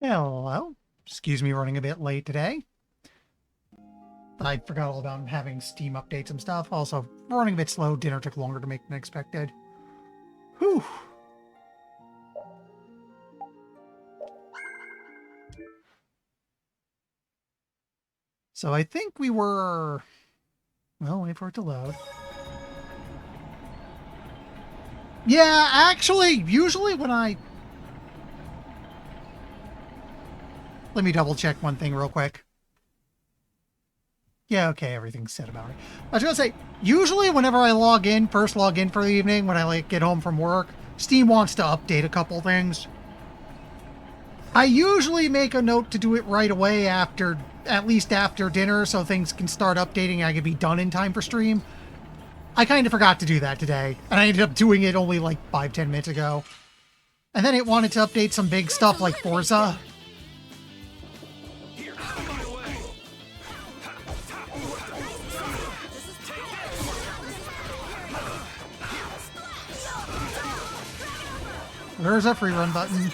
Hello. Excuse me running a bit late today. I forgot all about having Steam updates and stuff. Also, running a bit slow. Dinner took longer to make than expected. Whew. So I think we were... Well, wait for it to load. Yeah, actually, usually when I... Let me double check one thing real quick. Yeah, okay, everything's set about it. I was gonna say, usually whenever I first log in for the evening, when I get home from work, Steam wants to update a couple things. I usually make a note to do it right away at least after dinner, so things can start updating and I can be done in time for stream. I kind of forgot to do that today, and I ended up doing it only like 5-10 minutes ago. And then it wanted to update some big stuff like Forza. There's a free run button.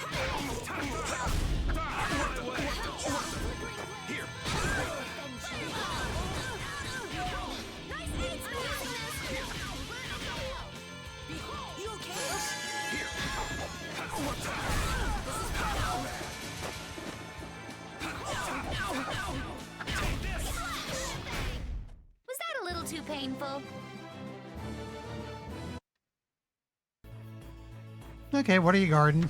Was that a little too painful? Okay, what are you guarding?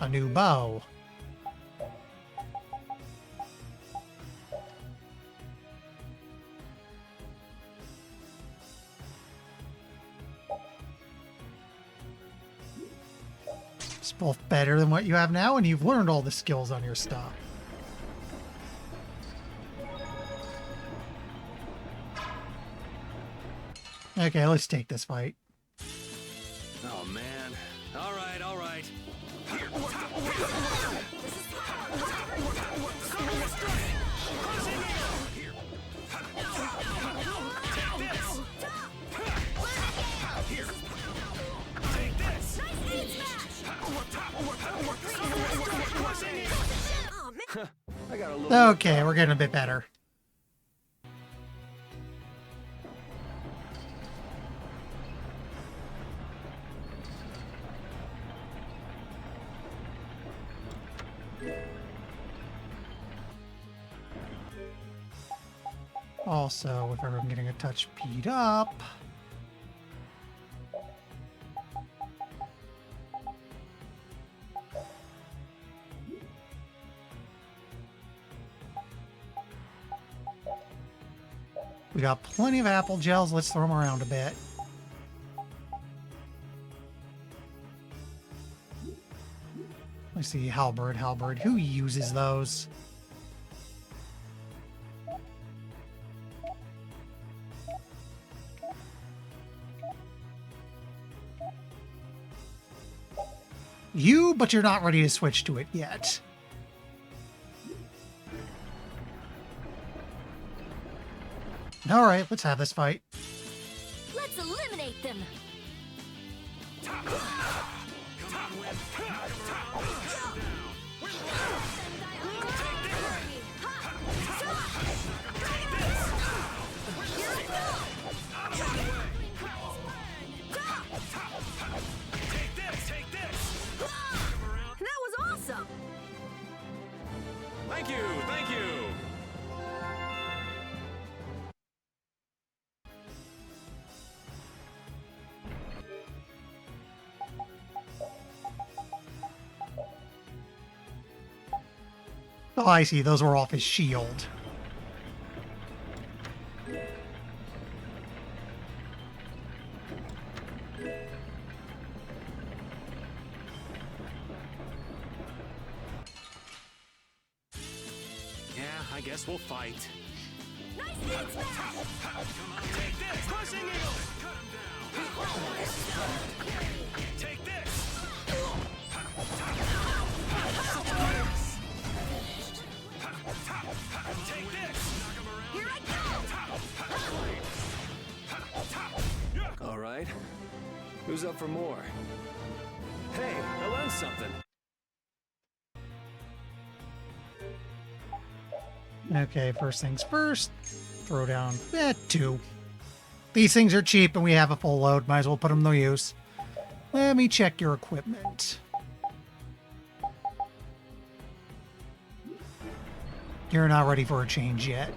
A new bow. It's both better than what you have now, and you've learned all the skills on your stuff. Okay, let's take this fight. Oh, man. All right, all right. Okay, we're getting a bit better. Also, if ever I'm getting a touch speed up. We got plenty of apple gels. Let's throw them around a bit. Let's see, halberd. Who uses those? You, but you're not ready to switch to it yet. All right, let's have this fight. Let's eliminate them. That was awesome. Thank you, thank you. Oh, I see. Those were off his shield. Yeah, I guess we'll fight. Nice hit smash. Come on, take this. Crushing eagle. Cut him down. Take this. Take this. Knock him around. Here I go. All right. Who's up for more? Hey, I learned something. Okay, first things first. Throw down 2. These things are cheap and we have a full load. Might as well put them to use. Let me check your equipment. You're not ready for a change yet.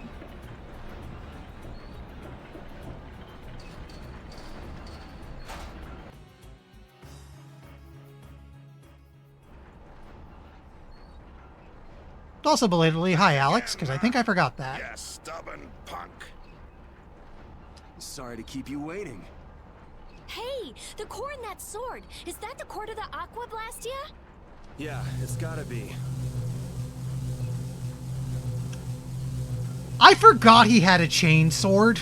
Also, belatedly, hi Alex, because I think I forgot that. You stubborn punk. Sorry to keep you waiting. Hey, the core in that sword. Is that the core to the Aqua Blastia? Yeah, it's gotta be. I forgot he had a chain sword.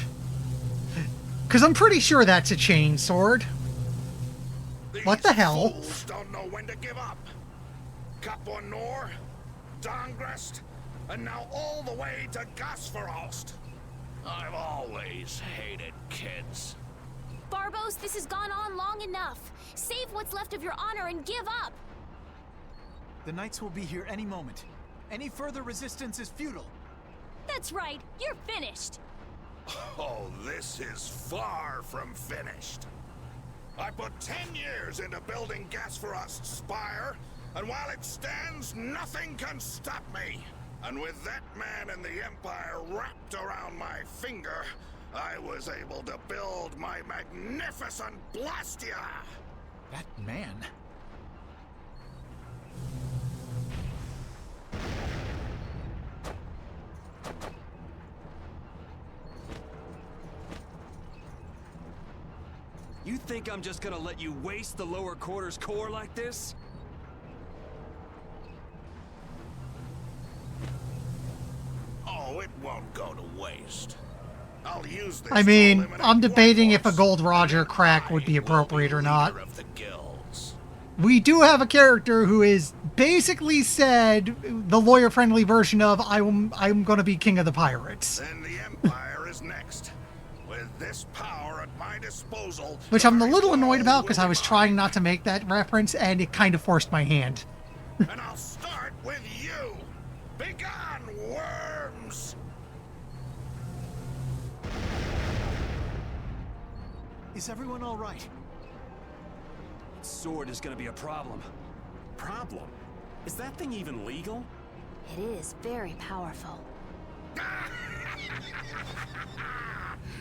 Because I'm pretty sure that's a chain sword. What the hell? Fools don't know when to give up. Capua Nor, Dongrest, and now all the way to Gasferost. I've always hated kids. Barbos, this has gone on long enough. Save what's left of your honor and give up. The Knights will be here any moment. Any further resistance is futile. That's right, you're finished. Oh, this is far from finished. I put 10 years into building Gasferost's spire, and while it stands, nothing can stop me. And with that man in the Empire wrapped around my finger, I was able to build my magnificent Blastia! That man? You think I'm just gonna let you waste the lower quarters core like this? Oh, it won't go to waste. I'll use this I to mean, eliminate I'm debating if a Whitehorse, Gold Roger and crack would be I will appropriate or not. leader of the guilds. We do have a character who is basically said the lawyer-friendly version of I'm going to be king of the pirates. Then the Empire is next. With this power at my disposal, Which I'm a my little annoyed about because will I was be trying not to make that reference and it kind of forced my hand. mine. And I'll start with you. Begone, worms! Is everyone all right? Sword is gonna be a problem. Problem? Is that thing even legal? It is very powerful.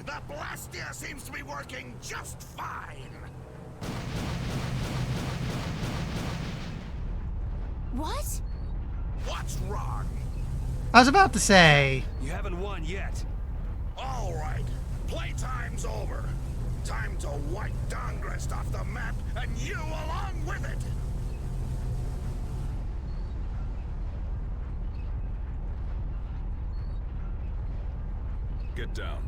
The Blastia seems to be working just fine. What? What's wrong? I was about to say, You haven't won yet. All right, playtime's over. Time to wipe Dongrest off the map, and you along with it. Get down.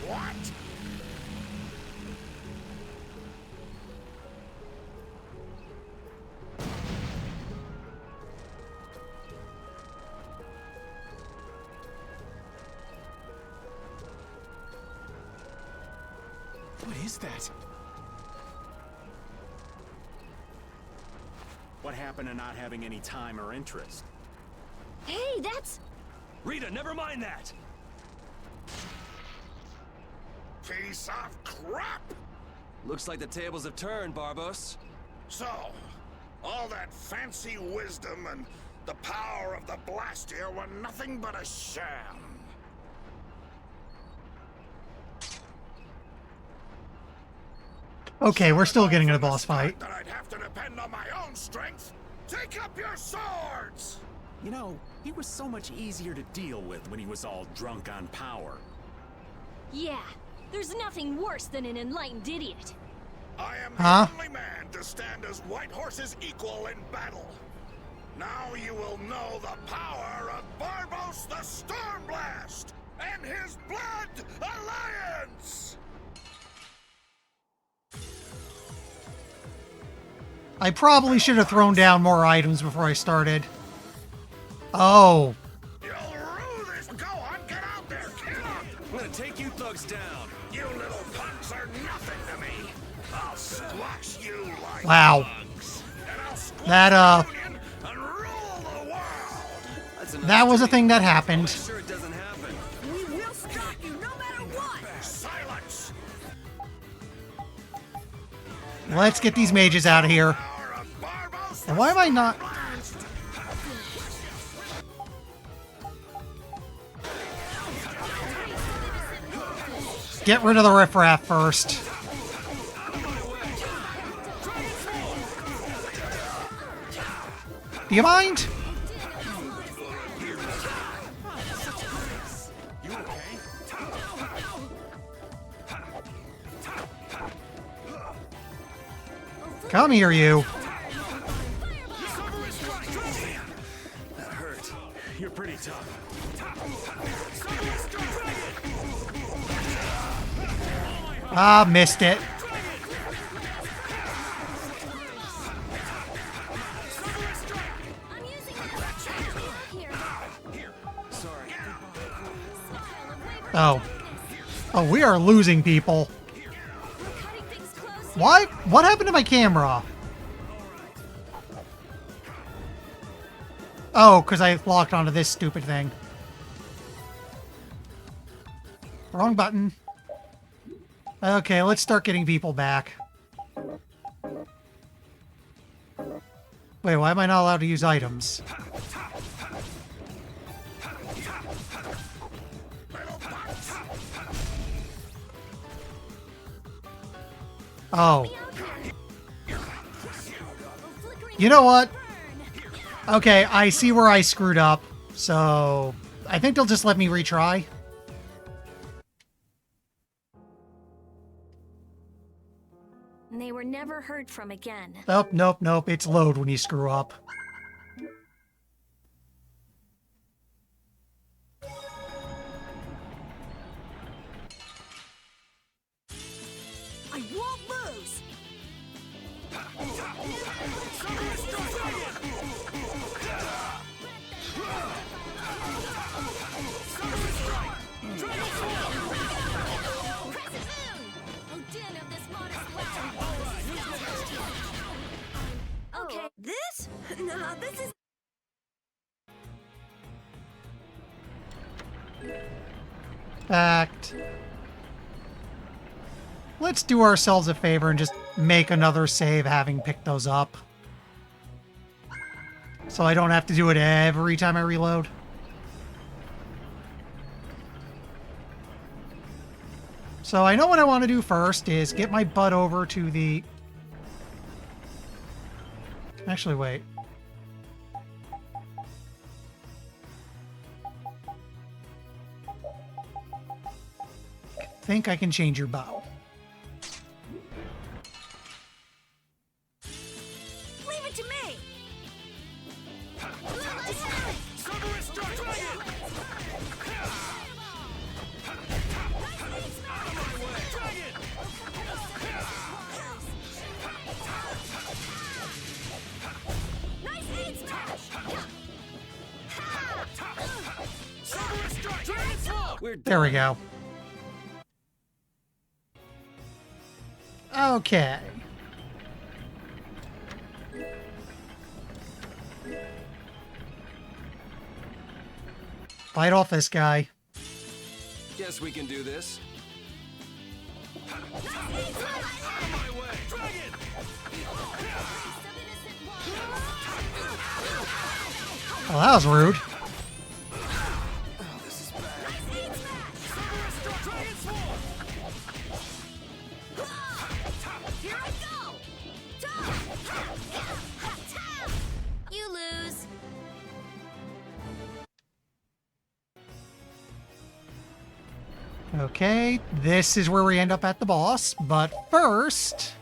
What? What is that? What happened to not having any time or interest? Hey, that's... Rita, never mind that! Piece of crap! Looks like the tables have turned, Barbos. So, all that fancy wisdom and the power of the Blastia were nothing but a sham. okay, we're still getting in a boss fight. That I'd have to depend on my own strength. Take up your swords! You know, he was so much easier to deal with when he was all drunk on power. Yeah, there's nothing worse than an enlightened idiot. I am the Huh? only man to stand as Whitehorse's equal in battle. Now you will know the power of Barbos the Stormblast and his Blood Alliance! I probably should have thrown down more items before I started. Oh, You'll thugs down. You little punks are nothing to me. I'll squash you like Wow. bugs. And I'll squash That, the Union and rule the world. That's a nice that was a dream. thing that happened. Sure it doesn't happen. We will stop you no matter what! Silence. Let's get these mages out of here. Power of Barbo's And why am I not... blast. Get rid of the riffraff first. Do you mind? Come here, you. That hurt. You're pretty tough. Ah, missed it. I'm using that here. Sorry. Oh. Oh, we are losing people. We're cutting things close. Why? What happened to my camera? Oh, because I locked onto this stupid thing. Wrong button. Okay, let's start getting people back. Wait, why am I not allowed to use items? Oh. You know what? Okay, I see where I screwed up, so I think they'll just let me retry. They were never heard from again. Nope, nope, nope. It's load when you screw up. I won't lose! Odin of this modest land. Okay. This? No, this is... Fact. Let's do ourselves a favor and just make another save having picked those up. So I don't have to do it every time I reload. So I know what I want to do first is get my butt over to the... Actually, wait. I think I can change your bow. Leave it to me! Nice aid smash! We're done. There we go. Okay. Fight off this guy. Guess we can do this. Well, that was rude. Here I go! You lose. Okay, this is where we end up at the boss, but first...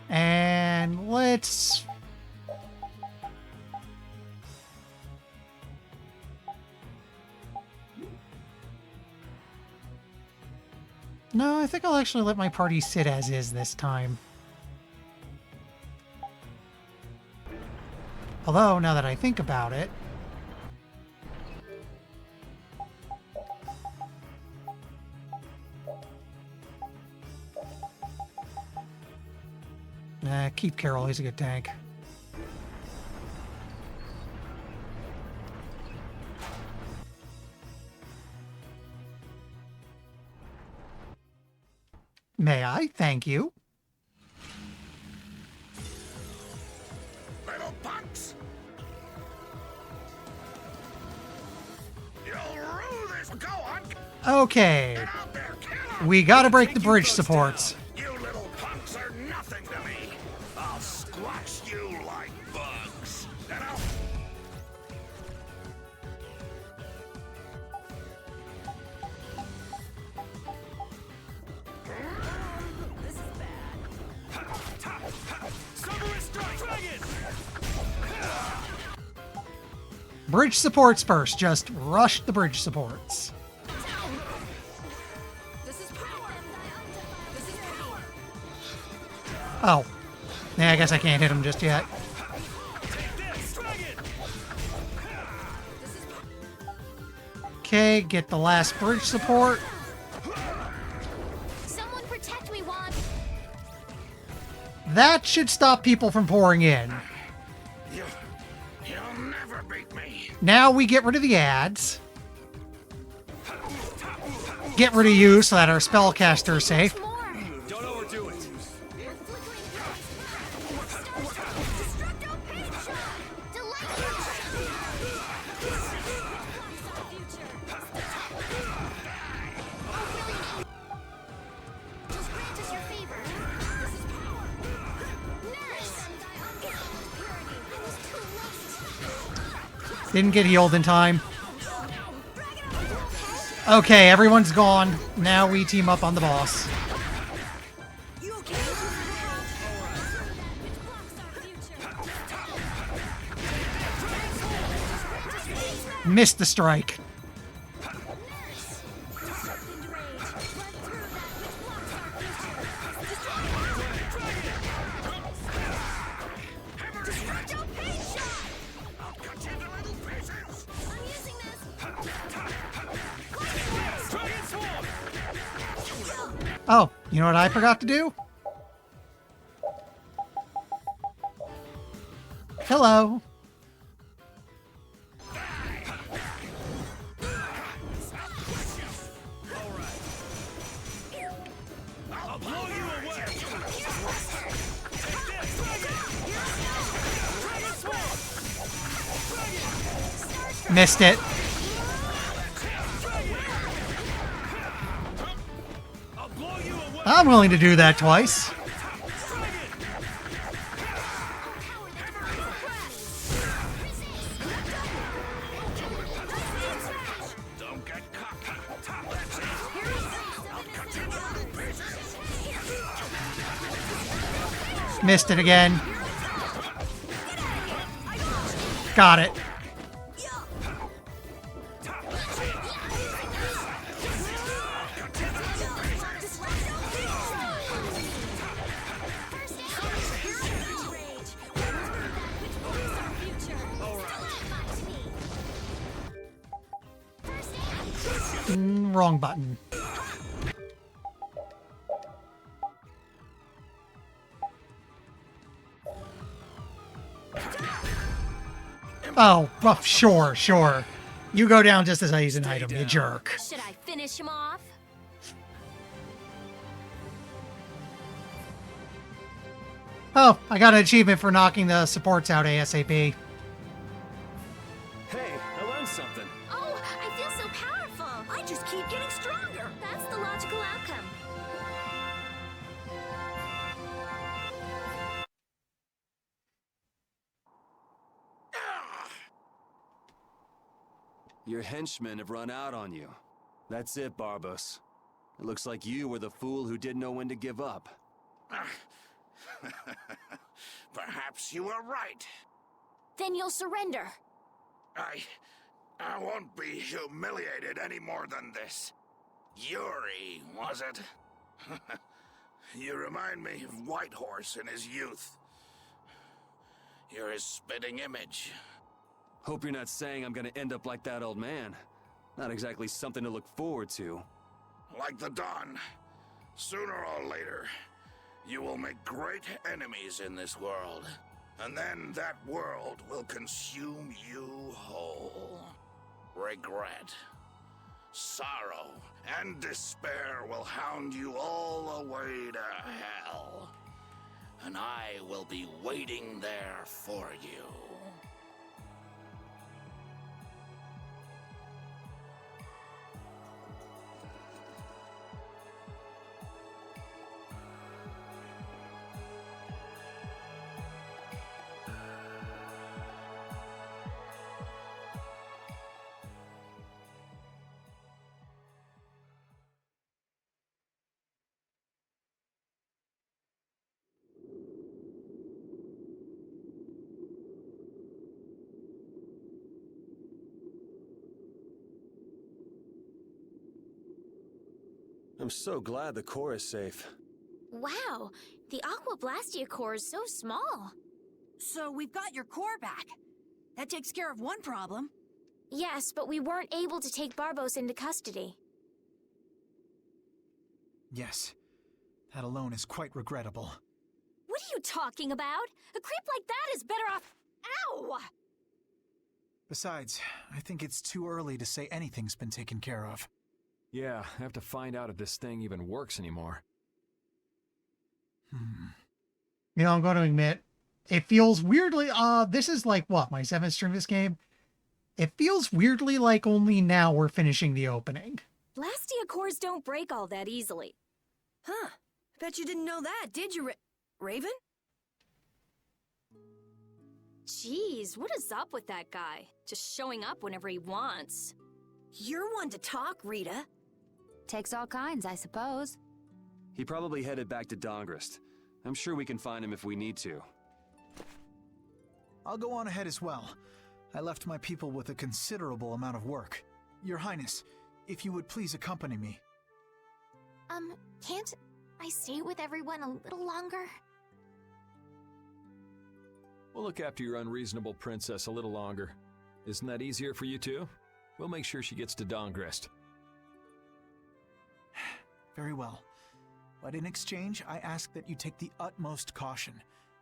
And let's... No, I think I'll actually let my party sit as is this time. Although, now that I think about it... keep Carol, he's a good tank. May I? Thank you. Little punks! You'll rue this. Go on! Okay. Get out there, kill 'em. We gotta break the Take you bridge first supports. You little punks are nothing to me. I'll squash you like bugs. And I'll... This is bad. Cerberus strike! Dragon! Bridge supports first. Just rush the bridge supports. This is power. This is power. Oh. Yeah, I guess I can't hit him just yet. Take this! Dragon! This is Okay, get the last bridge support. Someone protect me, Juan. That should stop people from pouring in. You'll never beat me. Now we get rid of the ads. Get rid of you so that our spellcaster is safe. More. Don't overdo it. Destructo pain shot. Delightful. Just grant us your favor. This is power. Nice. I was too late. Didn't get healed in time. Okay, everyone's gone. Now we team up on the boss. you okay? Missed the strike. I'll cut you into little pieces. I'm using this. Dragon swarm! Oh, you know what I forgot to do? Hello. I'll blow you away! Take this! Dragon swarm! Missed it. I'll blow you away! I'm willing to do that twice. Don't get cocky. That's it. I'll cut you into little pieces. Missed it again. Got it. Wrong button. Oh, well, sure, sure. You go down just as I use an item, you jerk. Should I finish him off? Oh, I got an achievement for knocking the supports out ASAP. Hey, I learned something. Oh, I feel so powerful. I just keep getting stronger. That's the logical outcome. Your henchmen have run out on you. That's it, Barbos. It looks like you were the fool who didn't know when to give up. Perhaps you were right. Then you'll surrender. I won't be humiliated any more than this. Yuri, was it? You remind me of Whitehorse in his youth. You're his spitting image. Hope you're not saying I'm gonna end up like that old man. Not exactly something to look forward to. Like the Don, sooner or later, you will make great enemies in this world. And then that world will consume you whole. Regret, sorrow, and despair will hound you all the way to hell. And I will be waiting there for you. I'm so glad the core is safe. Wow, the Aqua Blastia core is so small. So we've got your core back. That takes care of one problem. Yes, but we weren't able to take Barbos into custody. Yes. That alone is quite regrettable. What are you talking about? A creep like that is better off... Ow! Besides, I think it's too early to say anything's been taken care of. Yeah, I have to find out if this thing even works anymore. You know, I'm going to admit, it feels weirdly, this is like, what, my 7th stream of this game? It feels weirdly like only now we're finishing the opening. Blastia cores don't break all that easily. Huh. Bet you didn't know that, did you, Raven? Jeez, what is up with that guy? Just showing up whenever he wants. You're one to talk, Rita. Takes all kinds, I suppose. He probably headed back to Dongrist. I'm sure we can find him if we need to. I'll go on ahead as well. I left my people with a considerable amount of work. Your Highness, if you would please accompany me. Can't I stay with everyone a little longer? We'll look after your unreasonable princess a little longer. Isn't that easier for you too? We'll make sure she gets to Dongrist. Very well. But in exchange, I ask that you take the utmost caution.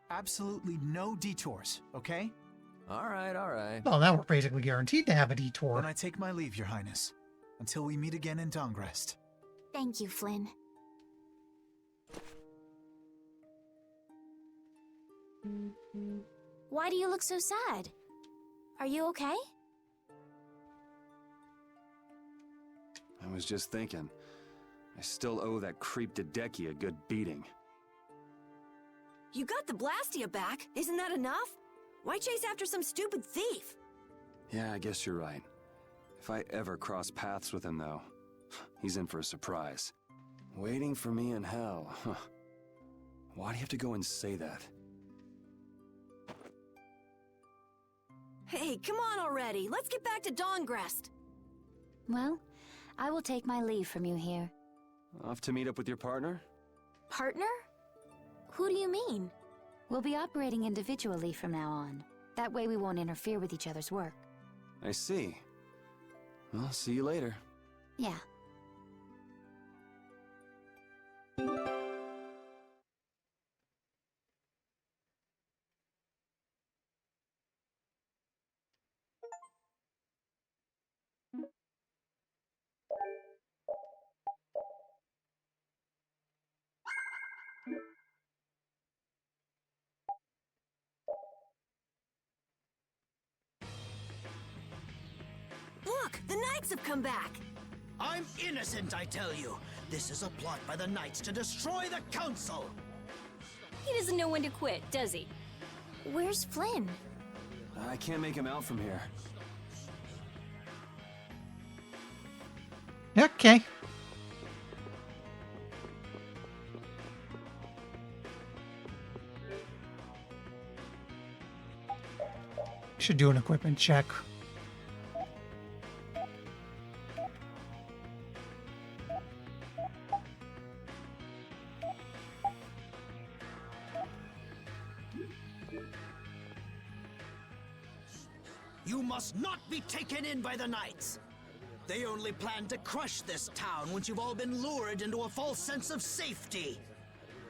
Absolutely no detours, okay? All right. Well, now we're basically guaranteed to have a detour. Then I take my leave, Your Highness. Until we meet again in Dongrest. Thank you, Flynn. Why do you look so sad? Are you okay? I was just thinking. I still owe that creep Hideki a good beating. You got the Blastia back. Isn't that enough? Why chase after some stupid thief? Yeah, I guess you're right. If I ever cross paths with him, though, he's in for a surprise. Waiting for me in hell, huh? Why do you have to go and say that? Hey, come on already. Let's get back to Dongrest. Well, I will take my leave from you here. Off to meet up with your partner? Partner? Who do you mean? We'll be operating individually from now on. That way we won't interfere with each other's work. I see. Well, see you later. Yeah. Look, the Knights have come back. I'm innocent, I tell you. This is a plot by the Knights to destroy the Council. He doesn't know when to quit, does he? Where's Flynn? I can't make him out from here. Okay. Should do an equipment check. You must not be taken in by the Knights. They only plan to crush this town once you've all been lured into a false sense of safety.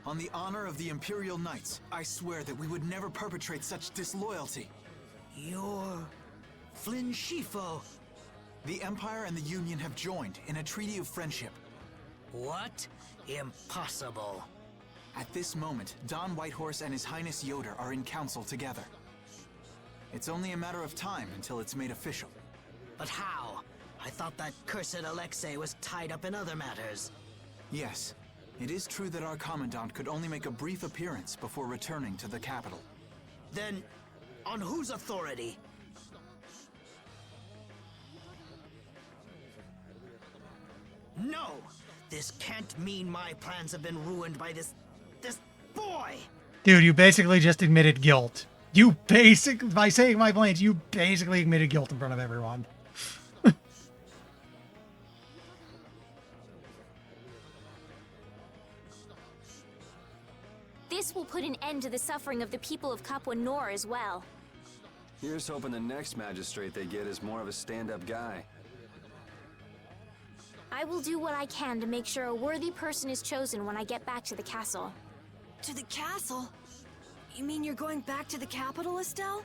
On the honor of the Imperial Knights, I swear that we would never perpetrate such disloyalty. You're... Flynn Shifo. The Empire and the Union have joined in a treaty of friendship. What? Impossible. At this moment, Don Whitehorse and His Highness Yoder are in council together. It's only a matter of time until it's made official. But how? I thought that cursed Alexei was tied up in other matters. Yes, it is true that our Commandant could only make a brief appearance before returning to the capital. Then, on whose authority? No! This can't mean my plans have been ruined by this boy! Dude, you basically just admitted guilt. By saying my plans, you basically admitted guilt in front of everyone. This will put an end to the suffering of the people of Kapwa Nor as well. Here's hoping the next magistrate they get is more of a stand-up guy. I will do what I can to make sure a worthy person is chosen when I get back to the castle. To the castle? You mean you're going back to the capital, Estelle?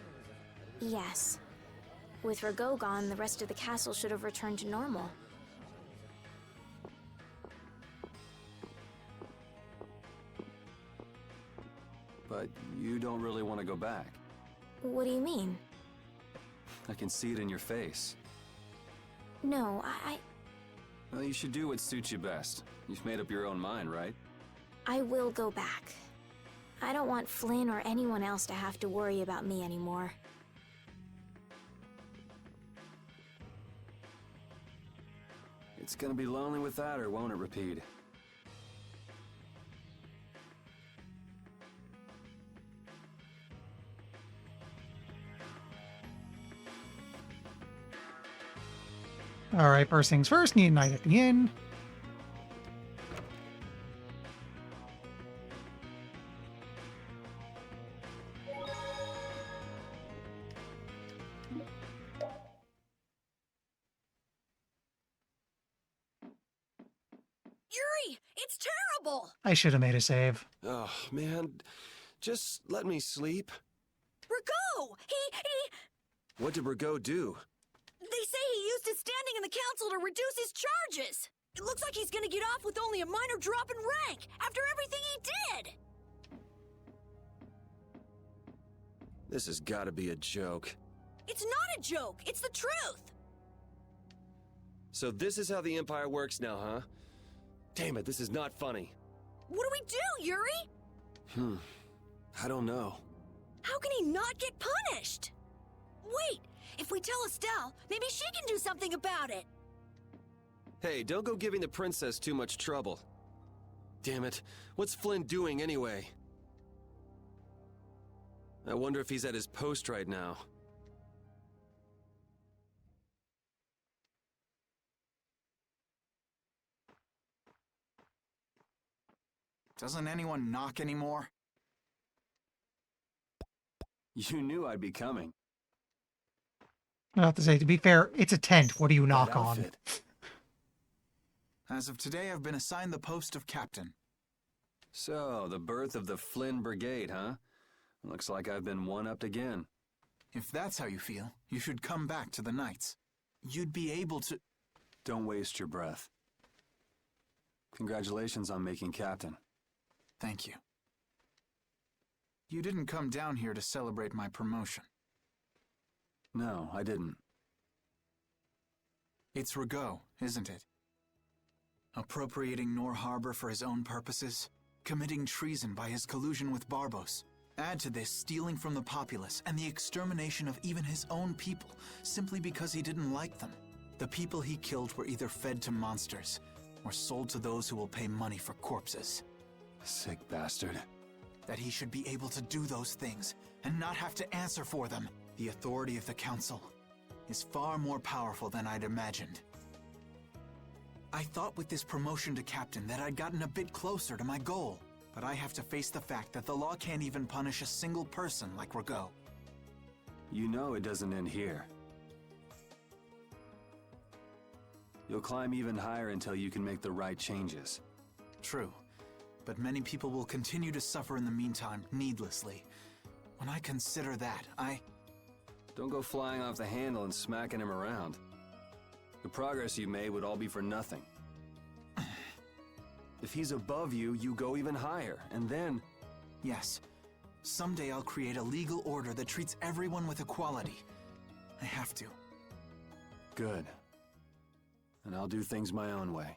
Yes. With Rago gone, the rest of the castle should have returned to normal. But you don't really want to go back. What do you mean? I can see it in your face. No, Well, you should do what suits you best. You've made up your own mind, right? I will go back. I don't want Flynn or anyone else to have to worry about me anymore. It's gonna be lonely without her, won't it, Repeat? Alright, first things first, need a night at the inn. Yuri, it's terrible! I should have made a save. Oh, man. Just let me sleep. Rago! What did Rago do? They say he used his standing in the council to reduce his charges! It looks like he's gonna get off with only a minor drop in rank, after everything he did! This has gotta be a joke. It's not a joke, it's the truth! So this is how the Empire works now, huh? Damn it, this is not funny. What do we do, Yuri? I don't know. How can he not get punished? Wait, if we tell Estelle, maybe she can do something about it! Hey, don't go giving the princess too much trouble. Damn it, what's Flynn doing anyway? I wonder if he's at his post right now. Doesn't anyone knock anymore? You knew I'd be coming. I have to say, to be fair, it's a tent. What do you knock That on? outfit. As of today, I've been assigned the post of captain. So, the birth of the Flynn Brigade, huh? Looks like I've been one-upped again. If that's how you feel, you should come back to the Knights. You'd be able to... Don't waste your breath. Congratulations on making captain. Thank you. You didn't come down here to celebrate my promotion. No, I didn't. It's Rago, isn't it? Appropriating Nor Harbor for his own purposes, committing treason by his collusion with Barbos. Add to this stealing from the populace and the extermination of even his own people, simply because he didn't like them. The people he killed were either fed to monsters, or sold to those who will pay money for corpses. Sick bastard. That he should be able to do those things, and not have to answer for them. The authority of the Council is far more powerful than I'd imagined. I thought with this promotion to captain that I'd gotten a bit closer to my goal, but I have to face the fact that the law can't even punish a single person like Rago. You know it doesn't end here. You'll climb even higher until you can make the right changes. True, but many people will continue to suffer in the meantime, needlessly. When I consider that, Don't go flying off the handle and smacking him around. The progress you made would all be for nothing. If he's above you, you go even higher, and then... Yes, someday I'll create a legal order that treats everyone with equality. I have to. Good. And I'll do things my own way.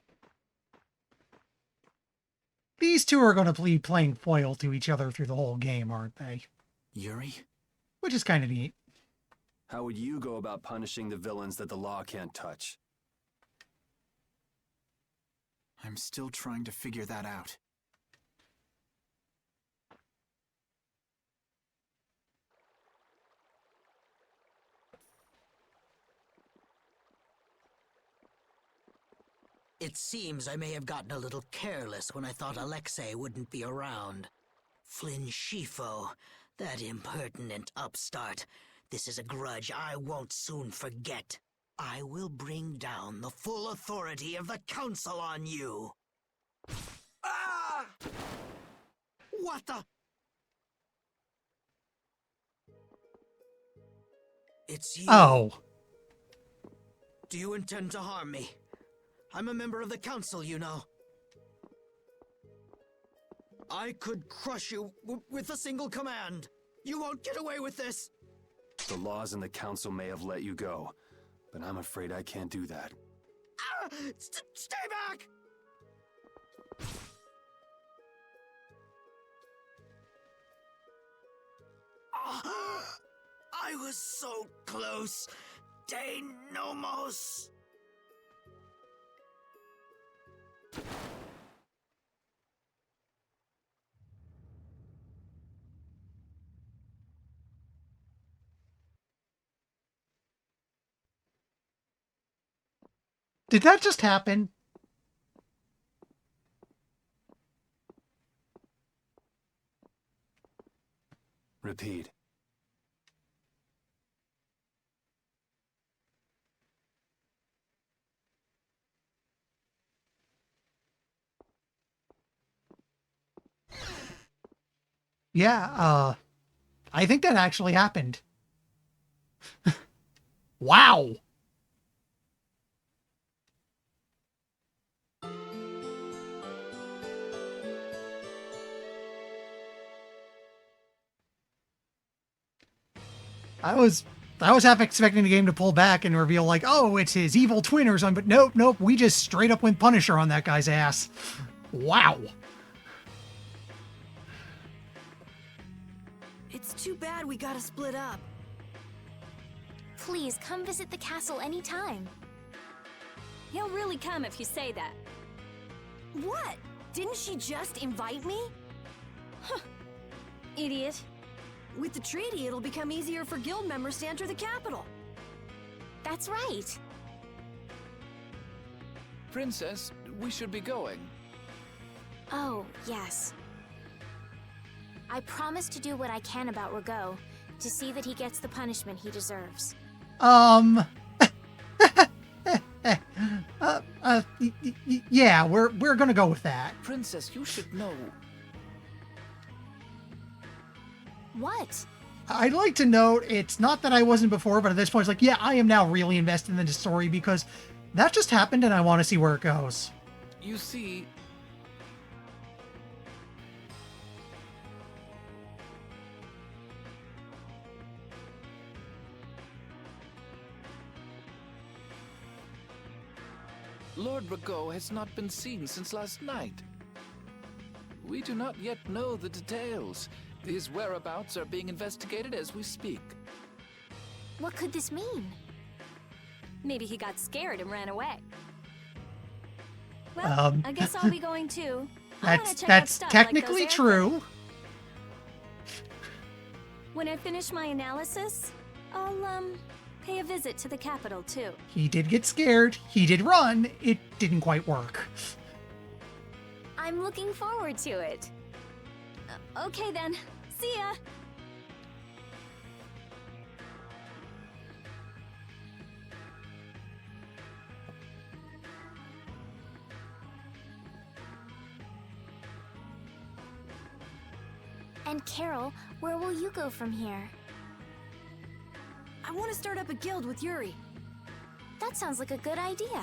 These two are going to be playing foil to each other through the whole game, aren't they? Yuri? Which is kind of neat. How would you go about punishing the villains that the law can't touch? I'm still trying to figure that out. It seems I may have gotten a little careless when I thought Alexei wouldn't be around. Flynn Scifo, that impertinent upstart. This is a grudge I won't soon forget. I will bring down the full authority of the Council on you. Ah! What the? It's you. Oh. Do you intend to harm me? I'm a member of the Council, you know. I could crush you with a single command. You won't get away with this. The laws and the Council may have let you go, but I'm afraid I can't do that. Ah! Stay back! Ah! I was so close. De Nomos. Did that just happen? Repeat. Yeah, I think that actually happened. Wow. I was half expecting the game to pull back and reveal like, oh, it's his evil twin or something, but nope, we just straight up went Punisher on that guy's ass. Wow. It's too bad we gotta split up. Please, come visit the castle anytime. He'll really come if you say that. What? Didn't she just invite me? Huh. Idiot. With the treaty, it'll become easier for guild members to enter the capital. That's right. Princess, we should be going. Oh, yes. I promise to do what I can about Rago, to see that he gets the punishment he deserves. Yeah, we're gonna go with that. Princess, you should know. What? I'd like to note, it's not that I wasn't before, but at this point it's like, yeah, I am now really invested in the story because that just happened and I want to see where it goes. You see... Lord Rago has not been seen since last night. We do not yet know the details. His whereabouts are being investigated as we speak. What could this mean? Maybe he got scared and ran away. Well, I guess I'll be going too. That's technically like true. When I finish my analysis, I'll pay a visit to the capital too. He did get scared. He did run. It didn't quite work. I'm looking forward to it. Okay then. See ya. And Carol, where will you go from here? I want to start up a guild with Yuri. That sounds like a good idea.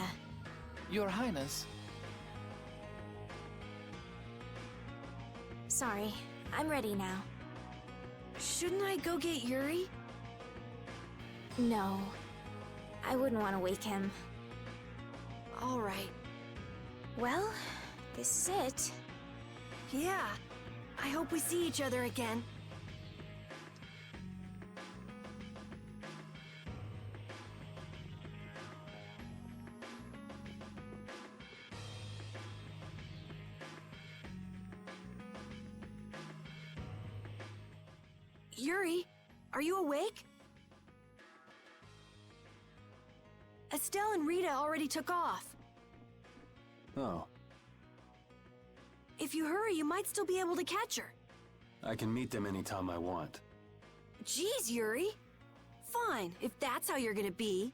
Your Highness. Sorry, I'm ready now. Shouldn't I go get Yuri? No, I wouldn't want to wake him. All right. Well, this is it. Yeah. I hope we see each other again. Yuri, are you awake? Estelle and Rita already took off. Oh, If you hurry, you might still be able to catch her. I can meet them anytime I want. Jeez, Yuri. Fine, if that's how you're gonna be.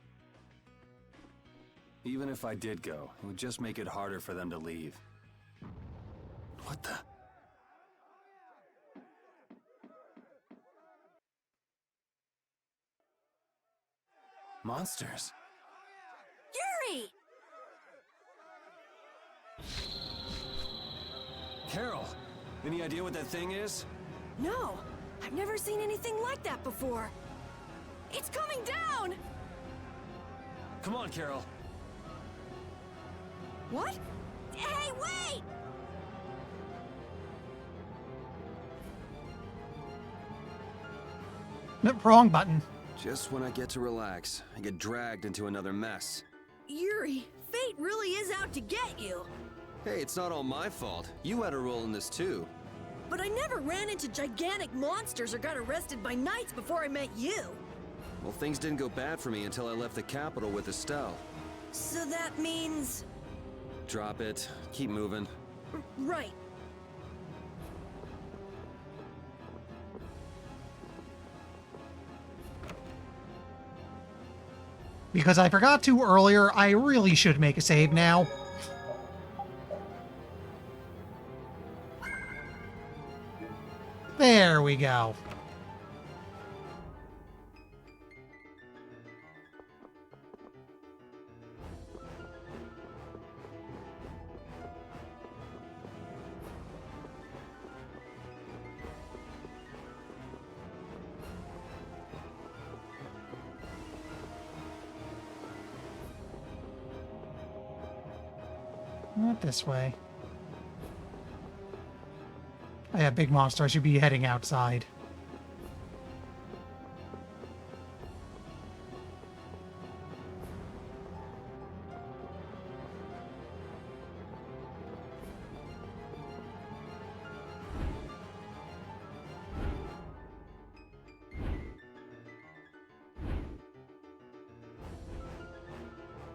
Even if I did go, it would just make it harder for them to leave. What the? Monsters? Yuri! Carol, any idea what that thing is? No, I've never seen anything like that before. It's coming down! Come on, Carol. What? Hey, wait! No, wrong button. Just when I get to relax, I get dragged into another mess. Yuri, fate really is out to get you. Hey, it's not all my fault. You had a role in this too. But I never ran into gigantic monsters or got arrested by knights before I met you. Well, things didn't go bad for me until I left the capital with Estelle. So that means... Drop it. Keep moving. Right. Because I forgot to earlier, I really should make a save now. There we go. Not this way. Oh yeah, big monster. I should be heading outside.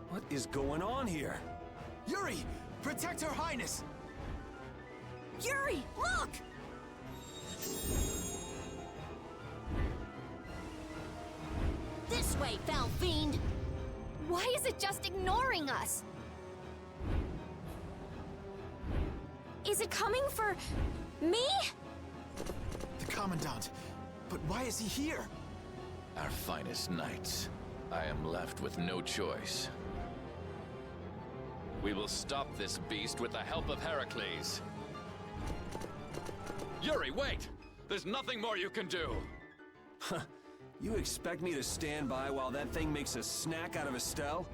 What is going on here? Yuri! Protect Her Highness! Yuri, look! This way, foul fiend! Why is it just ignoring us? Is it coming for... me? The Commandant. But why is he here? Our finest knights. I am left with no choice. We will stop this beast with the help of Heracles. Yuri, wait! There's nothing more you can do! You expect me to stand by while that thing makes a snack out of Estelle?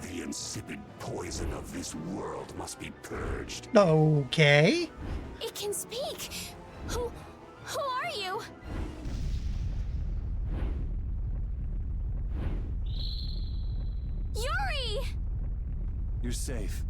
The insipid poison of this world must be purged. Okay. It can speak! Who are you? Yuri! You're safe.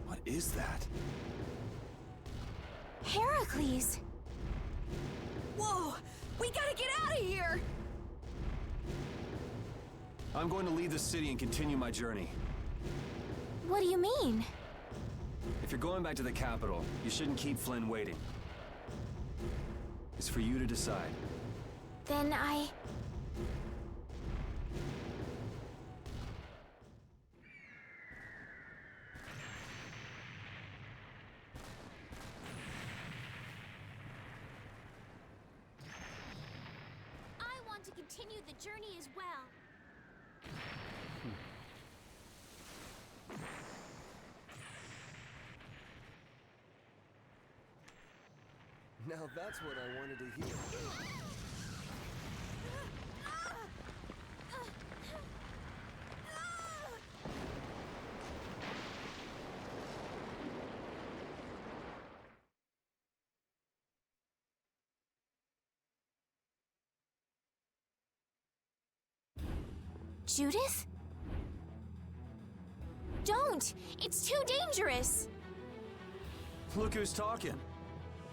What is that? Heracles! Whoa! We gotta get out of here! I'm going to leave the city and continue my journey. What do you mean? If you're going back to the capital, you shouldn't keep Flynn waiting. It's for you to decide. Then I want to continue the journey as well. Now that's what I wanted to hear. Judith? Don't! It's too dangerous! Look who's talking.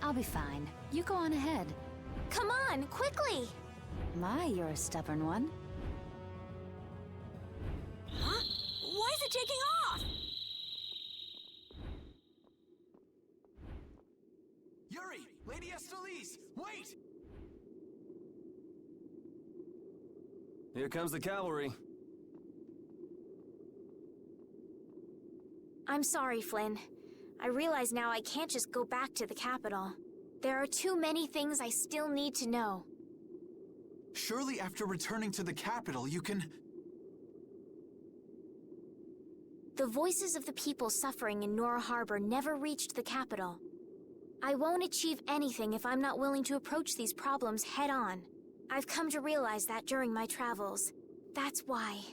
I'll be fine. You go on ahead. Come on, quickly! My, you're a stubborn one. Huh? Why is it taking off? Yuri! Lady Estellise! Wait! Here comes the cavalry. I'm sorry, Flynn. I realize now I can't just go back to the capital. There are too many things I still need to know. Surely after returning to the capital, you can... The voices of the people suffering in Nora Harbor never reached the capital. I won't achieve anything if I'm not willing to approach these problems head-on. I've come to realize that during my travels. That's why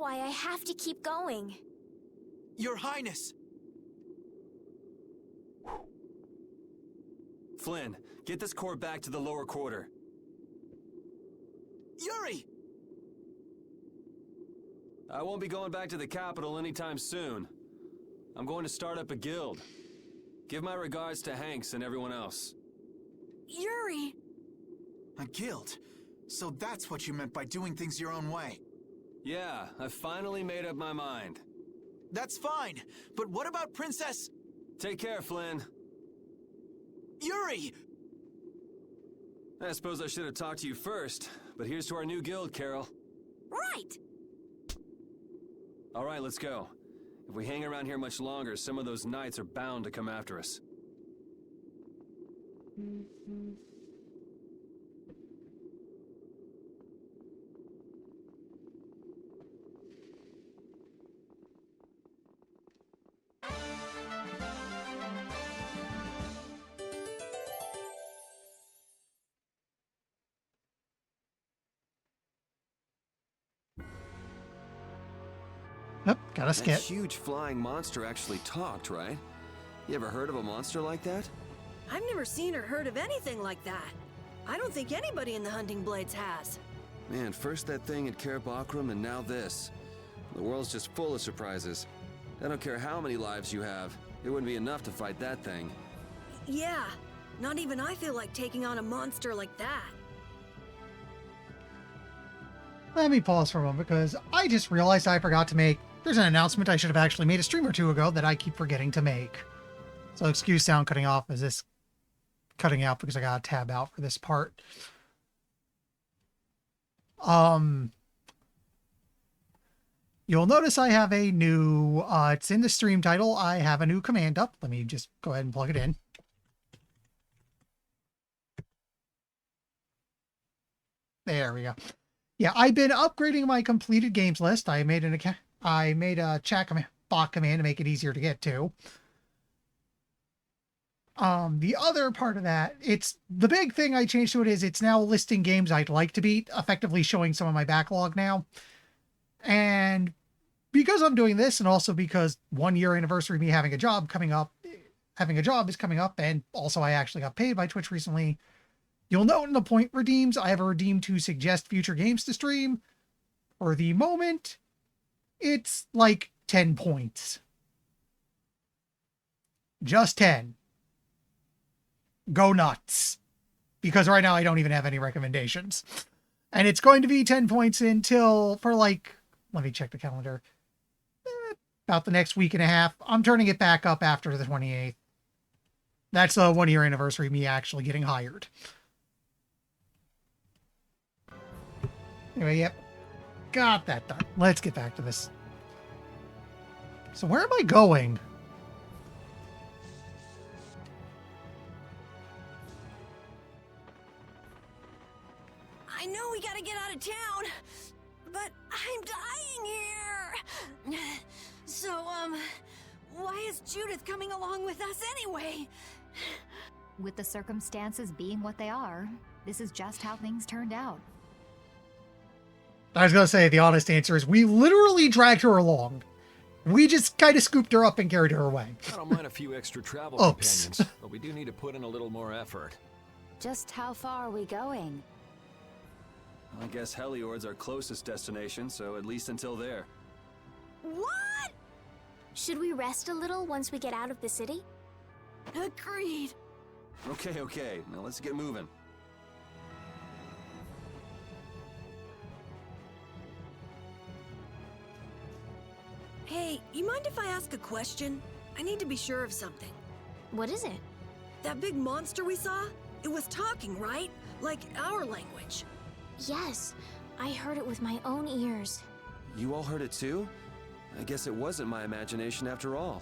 I have to keep going. Your Highness! Flynn, get this core back to the lower quarter. Yuri! I won't be going back to the capital anytime soon. I'm going to start up a guild. Give my regards to Hanks and everyone else. Yuri! A guild? So that's what you meant by doing things your own way. Yeah, I finally made up my mind. That's fine, but what about Princess... Take care, Flynn. Yuri! I suppose I should have talked to you first, but here's to our new guild, Carol. Right! All right, let's go. If we hang around here much longer, some of those knights are bound to come after us. Yep, gotta That skip. huge flying monster actually talked, right? You ever heard of a monster like that? I've never seen or heard of anything like that. I don't think anybody in the Hunting Blades has. Man, first that thing at Cair Bakram and now this. The world's just full of surprises. I don't care how many lives you have, it wouldn't be enough to fight that thing. Yeah, not even I feel like taking on a monster like that. Let me pause for a moment because I just realized I forgot to make... There's an announcement I should have actually made a stream or two ago that I keep forgetting to make. So excuse sound cutting off as this cutting out because I got to tab out for this part. You'll notice I have a new, it's in the stream title. I have a new command up. Let me just go ahead and plug it in. There we go. Yeah, I've been upgrading my completed games list. I made a chat bot command to make it easier to get to. The other part of that, it's the big thing I changed to it is it's now listing games I'd like to beat, effectively showing some of my backlog now. And because I'm doing this, and also because 1 year anniversary of me having a job is coming up, and also I actually got paid by Twitch recently. You'll note in the point redeems, I have a redeem to suggest future games to stream. For the moment, it's like 10 points. Just 10. Go nuts. Because right now I don't even have any recommendations. And it's going to be 10 points until, for like, let me check the calendar. about the next week and a half. I'm turning it back up after the 28th. That's the 1-year anniversary of me actually getting hired. Anyway, yep. Got that done. Let's get back to this. So where am I going? I know we gotta get out of town, but I'm dying here. So, why is Judith coming along with us anyway? With the circumstances being what they are, this is just how things turned out. I was going to say the honest answer is we literally dragged her along. We just kind of scooped her up and carried her away. I don't mind a few extra travel Oops. companions, but we do need to put in a little more effort. Just how far are we going? I guess Heliord's our closest destination, so at least until there. What? Should we rest a little once we get out of the city? Agreed. Okay. Now let's get moving. Hey, you mind if I ask a question? I need to be sure of something. What is it? That big monster we saw? It was talking, right? Like our language. Yes, I heard it with my own ears. You all heard it too? I guess it wasn't my imagination after all.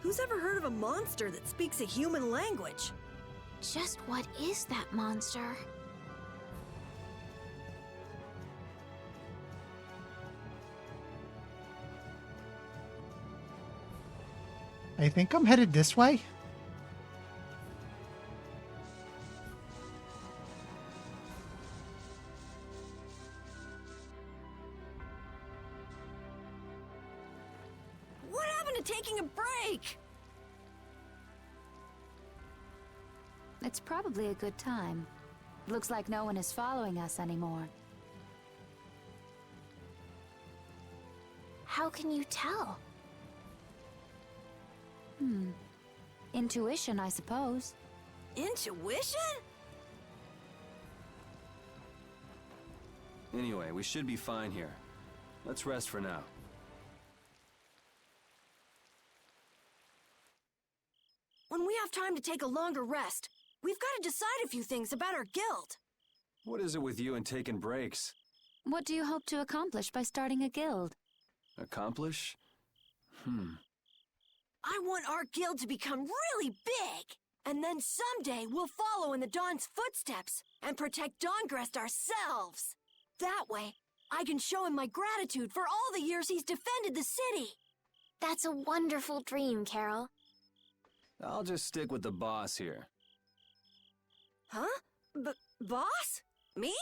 Who's ever heard of a monster that speaks a human language? Just what is that monster? I think I'm headed this way. What happened to taking a break? It's probably a good time. Looks like no one is following us anymore. How can you tell? Intuition, I suppose. Intuition? Anyway, we should be fine here. Let's rest for now. When we have time to take a longer rest, we've got to decide a few things about our guild. What is it with you and taking breaks? What do you hope to accomplish by starting a guild? Accomplish? I want our guild to become really big. And then someday we'll follow in the Dawn's footsteps and protect Dawngrest ourselves. That way, I can show him my gratitude for all the years he's defended the city. That's a wonderful dream, Carol. I'll just stick with the boss here. Huh? Boss? Me?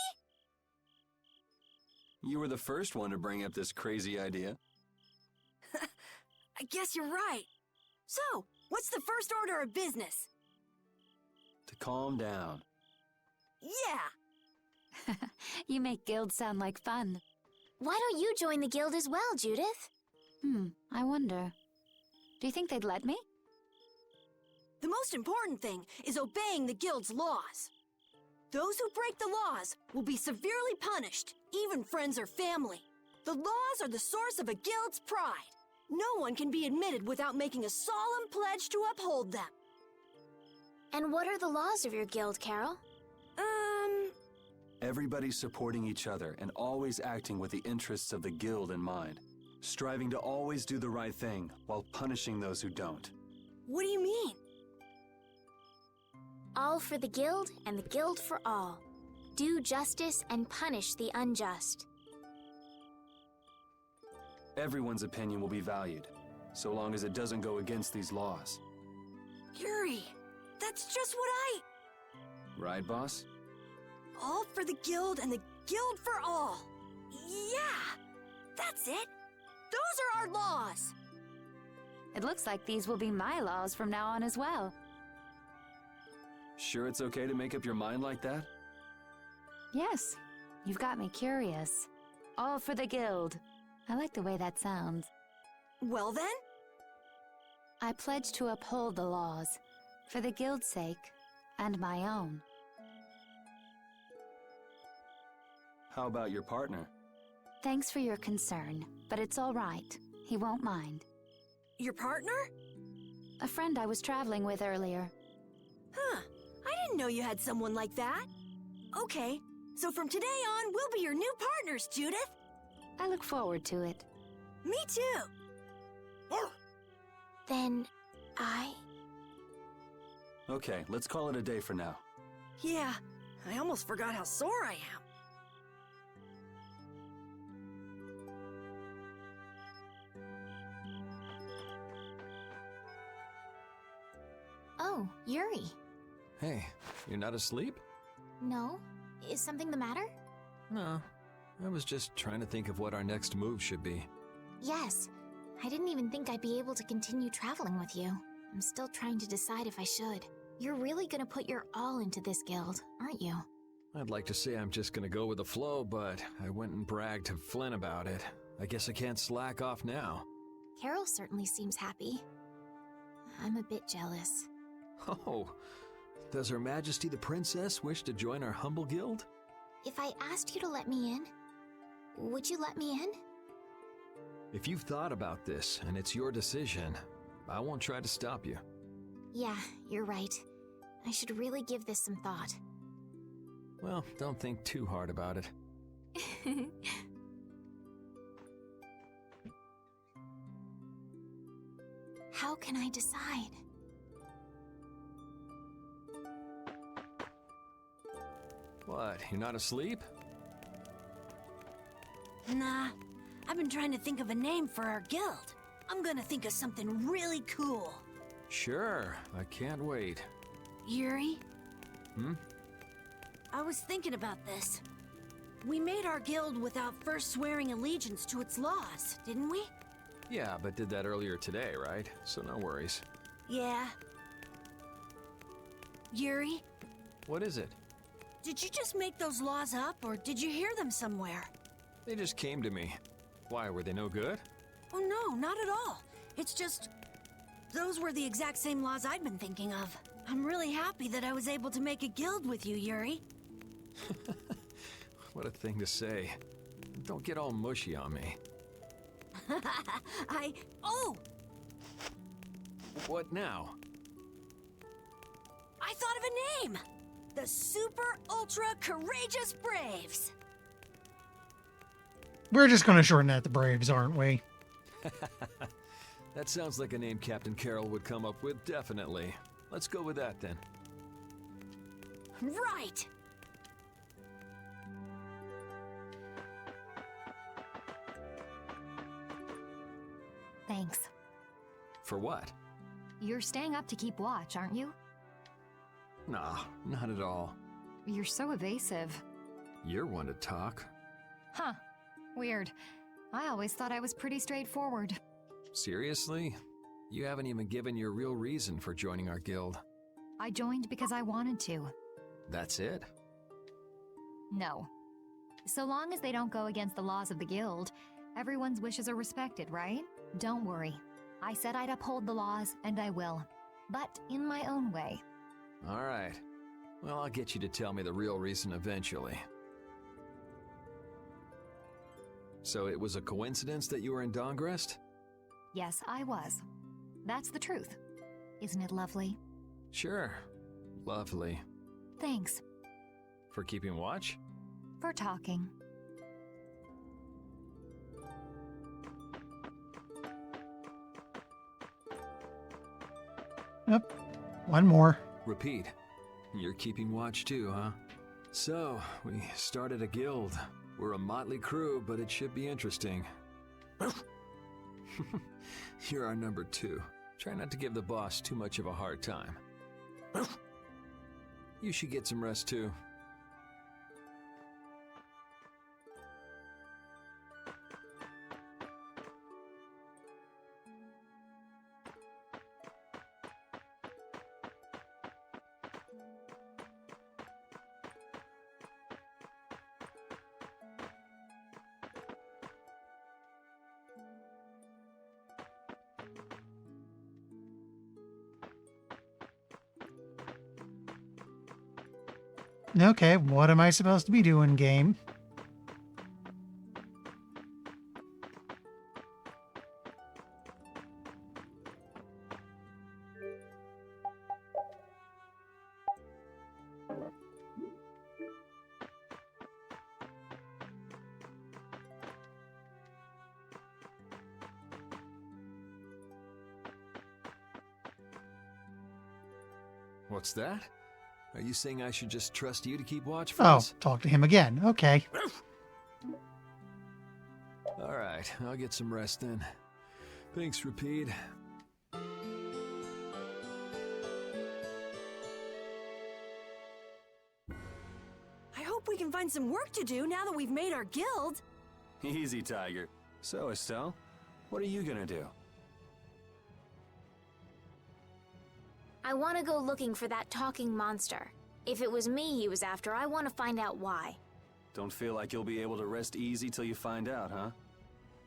You were the first one to bring up this crazy idea. I guess you're right. So, what's the first order of business? To calm down. Yeah! You make guilds sound like fun. Why don't you join the guild as well, Judith? I wonder. Do you think they'd let me? The most important thing is obeying the guild's laws. Those who break the laws will be severely punished, even friends or family. The laws are the source of a guild's pride. No one can be admitted without making a solemn pledge to uphold them. And what are the laws of your guild, Carol? Everybody supporting each other and always acting with the interests of the guild in mind. Striving to always do the right thing while punishing those who don't. What do you mean? All for the guild and the guild for all. Do justice and punish the unjust. Everyone's opinion will be valued, so long as it doesn't go against these laws. Yuri, that's just what Right, boss? All for the guild and the guild for all. Yeah, that's it. Those are our laws. It looks like these will be my laws from now on as well. Sure it's okay to make up your mind like that? Yes, you've got me curious. All for the guild. I like the way that sounds. Well then? I pledge to uphold the laws, for the guild's sake, and my own. How about your partner? Thanks for your concern, but it's all right. He won't mind. Your partner? A friend I was traveling with earlier. Huh. I didn't know you had someone like that. Okay, so from today on, we'll be your new partners, Judith. I look forward to it. Me too. Then I... Okay, let's call it a day for now. Yeah, I almost forgot how sore I am. Oh, Yuri. Hey, you're not asleep? No? Is something the matter? No. I was just trying to think of what our next move should be. Yes. I didn't even think I'd be able to continue traveling with you. I'm still trying to decide if I should. You're really gonna put your all into this guild, aren't you? I'd like to say I'm just gonna go with the flow, but I went and bragged to Flynn about it. I guess I can't slack off now. Carol certainly seems happy. I'm a bit jealous. Oh, does Her Majesty the Princess wish to join our humble guild? If I asked you to let me in, would you let me in? If you've thought about this and it's your decision, I won't try to stop you. Yeah, you're right. I should really give this some thought. Well, don't think too hard about it. How can I decide? What, you're not asleep? Nah, I've been trying to think of a name for our guild. I'm gonna think of something really cool. Sure, I can't wait. Yuri? Hmm? I was thinking about this. We made our guild without first swearing allegiance to its laws, didn't we? Yeah, but did that earlier today, right? So no worries. Yeah. Yuri, What is it? did you just make those laws up, or did you hear them somewhere? They just came to me. Why, were they no good? Oh no, not at all. It's just... those were the exact same laws I'd been thinking of. I'm really happy that I was able to make a guild with you, Yuri. What a thing to say. Don't get all mushy on me. Oh! What now? I thought of a name! The Super Ultra Courageous Braves! We're just going to shorten that to Braves, aren't we? That sounds like a name Captain Carroll would come up with, definitely. Let's go with that then. Right! Thanks. For what? You're staying up to keep watch, aren't you? Nah, not at all. You're so evasive. You're one to talk. Huh. Weird. I always thought I was pretty straightforward. Seriously? You haven't even given your real reason for joining our guild. I joined because I wanted to. That's it? No. So long as they don't go against the laws of the guild, everyone's wishes are respected, right? Don't worry. I said I'd uphold the laws, and I will. But in my own way. All right. Well, I'll get you to tell me the real reason eventually. So it was a coincidence that you were in Dongrest? Yes, I was. That's the truth. Isn't it lovely? Sure. Lovely. Thanks. For keeping watch? For talking. Yep. One more. Repeat. You're keeping watch too, huh? So, we started a guild. We're a motley crew, but it should be interesting. You're our number 2. Try not to give the boss too much of a hard time. You should get some rest too. Okay, what am I supposed to be doing, game? What's that? Are you saying I should just trust you to keep watch for Oh, us? talk to him again. Okay. All right, I'll get some rest then. Thanks, Repeat. I hope we can find some work to do now that we've made our guild. Easy, Tiger. So, Estelle, what are you gonna do? I want to go looking for that talking monster. If it was me he was after, I want to find out why. Don't feel like you'll be able to rest easy till you find out, huh?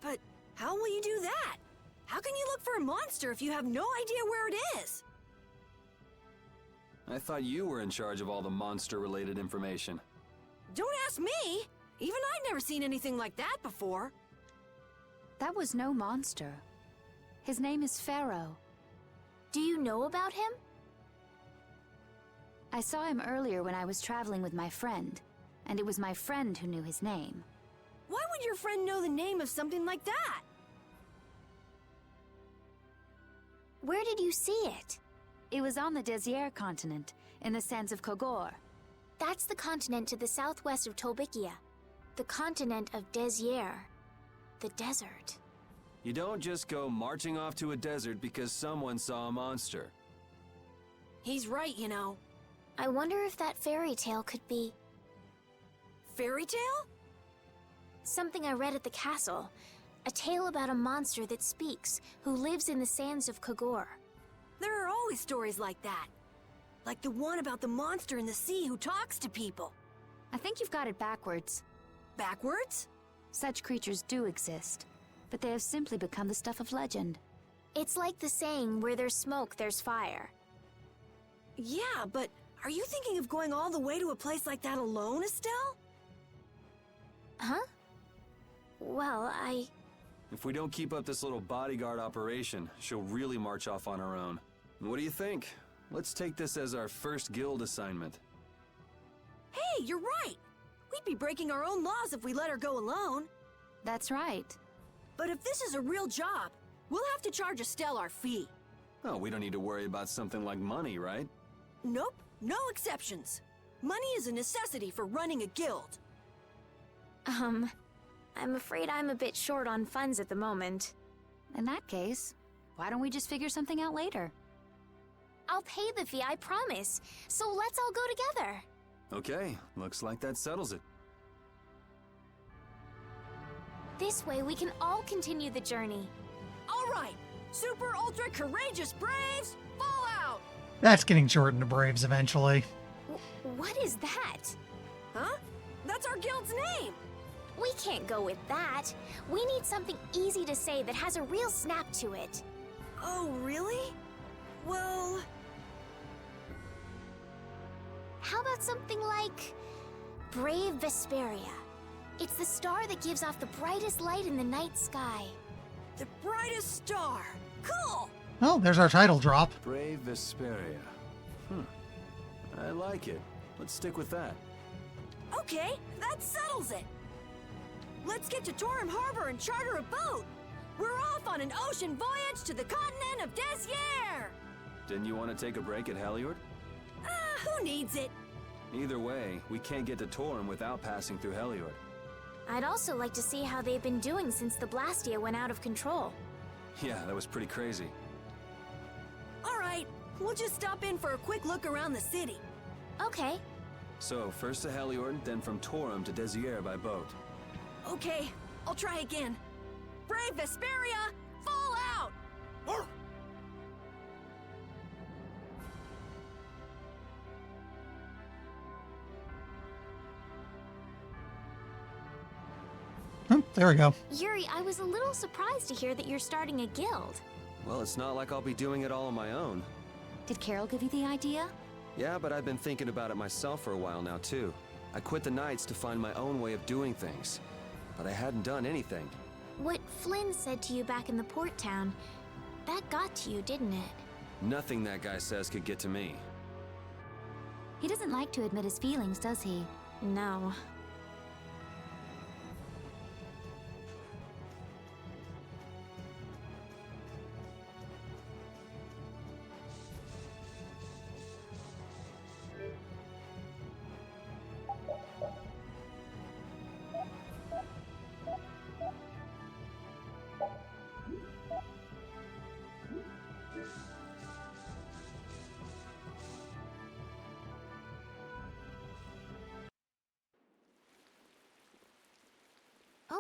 But how will you do that? How can you look for a monster if you have no idea where it is? I thought you were in charge of all the monster-related information. Don't ask me! Even I've never seen anything like that before. That was no monster. His name is Pharaoh. Do you know about him? I saw him earlier when I was traveling with my friend, and it was my friend who knew his name. Why would your friend know the name of something like that? Where did you see it? It was on the Desier continent, in the sands of Kogor. That's the continent to the southwest of Tolbikia. The continent of Desier. The desert. You don't just go marching off to a desert because someone saw a monster. He's right, you know. I wonder if that fairy tale could be... Fairy tale? Something I read at the castle. A tale about a monster that speaks, who lives in the sands of Kogor. There are always stories like that. Like the one about the monster in the sea who talks to people. I think you've got it backwards. Backwards? Such creatures do exist, but they have simply become the stuff of legend. It's like the saying, where there's smoke, there's fire. Yeah, but are you thinking of going all the way to a place like that alone, Estelle? Huh? Well, If we don't keep up this little bodyguard operation, she'll really march off on her own. What do you think? Let's take this as our first guild assignment. Hey, you're right! We'd be breaking our own laws if we let her go alone. That's right. But if this is a real job, we'll have to charge Estelle our fee. Oh, we don't need to worry about something like money, right? Nope, no exceptions. Money is a necessity for running a guild. I'm afraid I'm a bit short on funds at the moment. In that case, why don't we just figure something out later? I'll pay the fee, I promise. So let's all go together. Okay, looks like that settles it. This way we can all continue the journey. All right, super ultra courageous braves, fall out! That's getting shortened to Braves eventually. What is that? Huh? That's our guild's name! We can't go with that. We need something easy to say that has a real snap to it. Oh, really? Well... How about something like... Brave Vesperia? It's the star that gives off the brightest light in the night sky. The brightest star! Cool! Oh, there's our title drop. Brave Vesperia. I like it. Let's stick with that. Okay, that settles it! Let's get to Torum Harbor and charter a boat! We're off on an ocean voyage to the continent of Desier! Didn't you want to take a break at Heliord? Who needs it? Either way, we can't get to Torum without passing through Heliord. I'd also like to see how they've been doing since the Blastia went out of control. Yeah, that was pretty crazy. Alright, we'll just stop in for a quick look around the city. Okay. So, first to Heliord, then from Torum to Desier by boat. Okay, I'll try again. Brave Vesperia, fall out! There we go. Yuri, I was a little surprised to hear that you're starting a guild. Well, it's not like I'll be doing it all on my own. Did Carol give you the idea? Yeah, but I've been thinking about it myself for a while now, too. I quit the Knights to find my own way of doing things. But I hadn't done anything. What Flynn said to you back in the port town, that got to you, didn't it? Nothing that guy says could get to me. He doesn't like to admit his feelings, does he? No.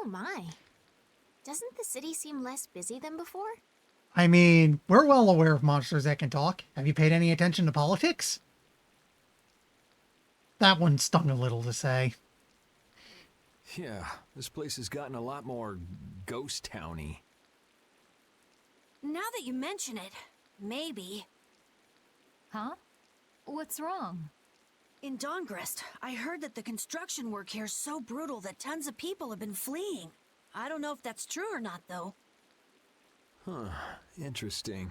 Oh my. Doesn't the city seem less busy than before? I mean, we're well aware of monsters that can talk. Have you paid any attention to politics? That one stung a little to say. Yeah, this place has gotten a lot more ghost towny. Now that you mention it, maybe. Huh? What's wrong? In Dongrest, I heard that the construction work here is so brutal that tons of people have been fleeing. I don't know if that's true or not, though. Huh, interesting.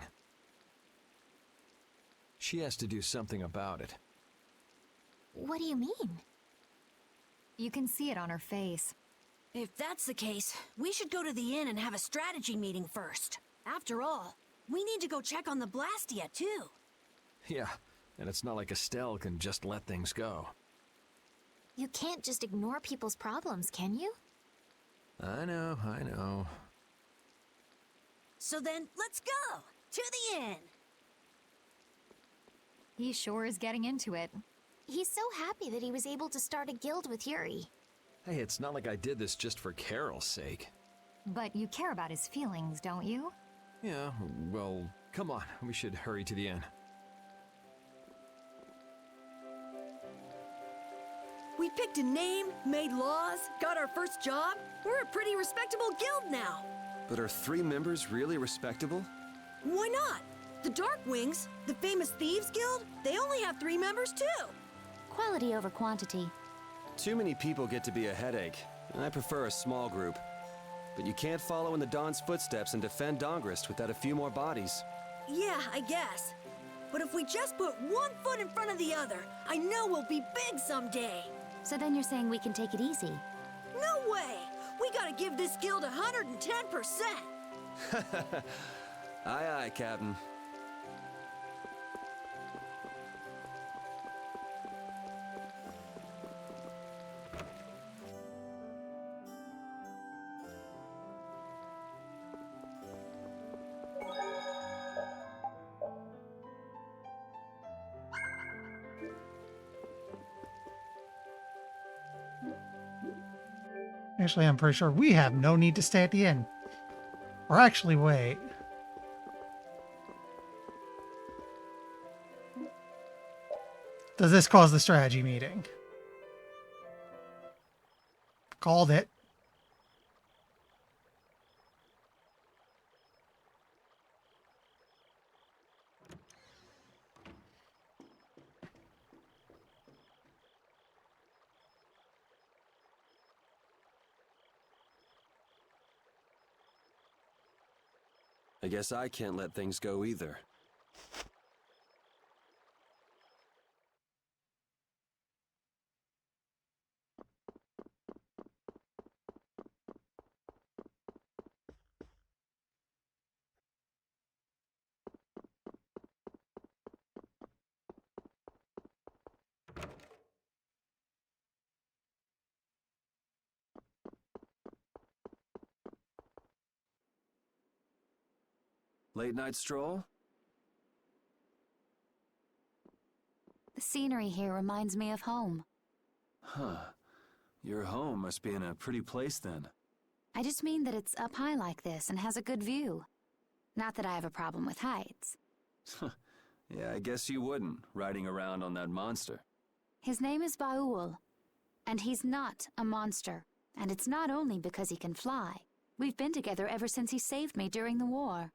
She has to do something about it. What do you mean? You can see it on her face. If that's the case, we should go to the inn and have a strategy meeting first. After all, we need to go check on the Blastia, too. Yeah, and it's not like Estelle can just let things go. You can't just ignore people's problems, can you? I know. So then, let's go! To the inn! He sure is getting into it. He's so happy that he was able to start a guild with Yuri. Hey, it's not like I did this just for Carol's sake. But you care about his feelings, don't you? Yeah, well, come on, we should hurry to the inn. We picked a name, made laws, got our first job. We're a pretty respectable guild now. But are 3 members really respectable? Why not? The Darkwings, the famous thieves guild, they only have 3 members too. Quality over quantity. Too many people get to be a headache, and I prefer a small group. But you can't follow in the Dawn's footsteps and defend Dongrest without a few more bodies. Yeah, I guess. But if we just put one foot in front of the other, I know we'll be big someday. So then you're saying we can take it easy? No way! We gotta give this guild 110%! Aye, aye, Captain. Actually, I'm pretty sure we have no need to stay at the inn. Or actually, wait. Does this cause the strategy meeting? Called it. I guess I can't let things go either. Late night stroll? The scenery here reminds me of home. Huh. Your home must be in a pretty place then. I just mean that it's up high like this and has a good view. Not that I have a problem with heights. Yeah, I guess you wouldn't, riding around on that monster. His name is Baul, and he's not a monster. And it's not only because he can fly. We've been together ever since he saved me during the war.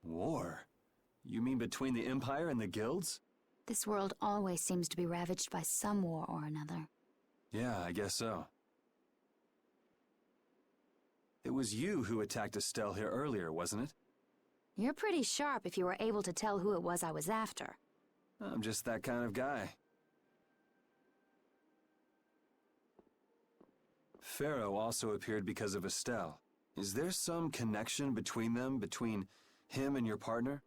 War? You mean between the Empire and the guilds? This world always seems to be ravaged by some war or another. Yeah, I guess so. It was you who attacked Estelle here earlier, wasn't it? You're pretty sharp if you were able to tell who it was I was after. I'm just that kind of guy. Pharaoh also appeared because of Estelle. Is there some connection between them, between him and your partner?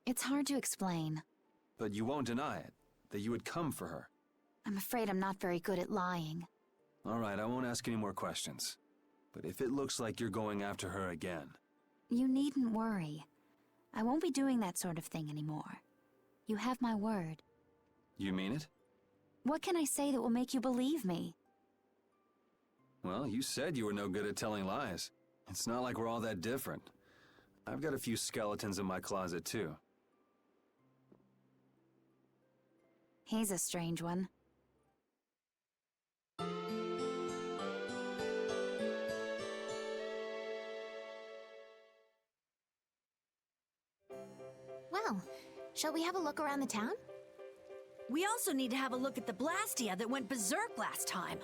It's hard to explain. But you won't deny it, that you would come for her. I'm afraid I'm not very good at lying. All right, I won't ask any more questions. But if it looks like you're going after her again... You needn't worry. I won't be doing that sort of thing anymore. You have my word. You mean it? What can I say that will make you believe me? Well, you said you were no good at telling lies. It's not like we're all that different. I've got a few skeletons in my closet, too. He's a strange one. Well, shall we have a look around the town? We also need to have a look at the Blastia that went berserk last time.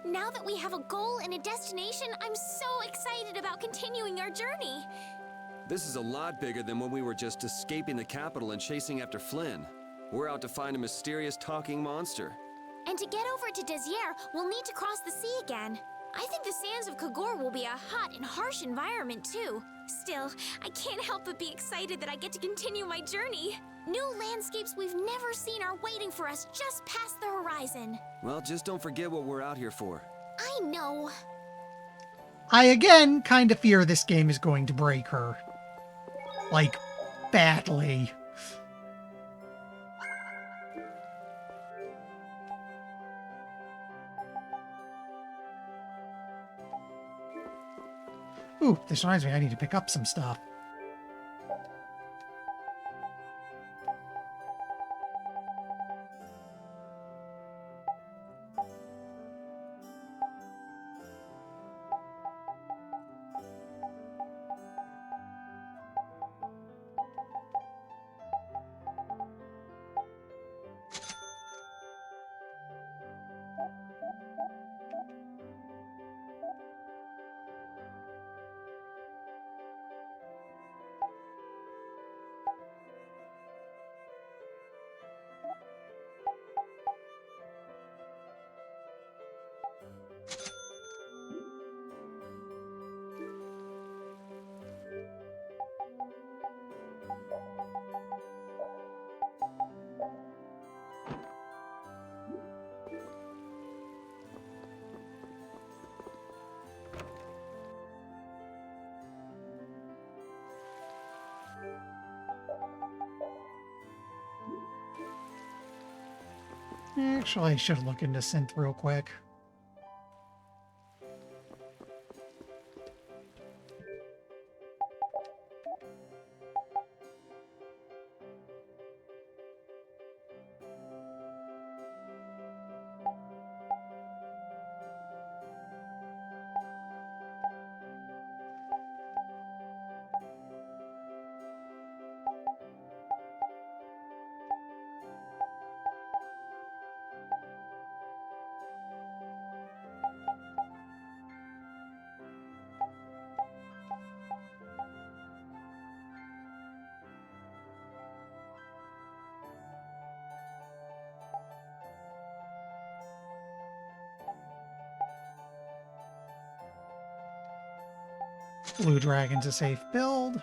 Now that we have a goal and a destination, I'm so excited about continuing our journey. This is a lot bigger than when we were just escaping the capital and chasing after Flynn. We're out to find a mysterious talking monster. And to get over to Desier, we'll need to cross the sea again. I think the sands of Kagor will be a hot and harsh environment, too. Still, I can't help but be excited that I get to continue my journey. New landscapes we've never seen are waiting for us just past the horizon. Well, just don't forget what we're out here for. I know. I again kind of fear this game is going to break her. Like, badly. Ooh, this reminds me, I need to pick up some stuff. Actually, I should look into synth real quick. Blue Dragon's a safe build.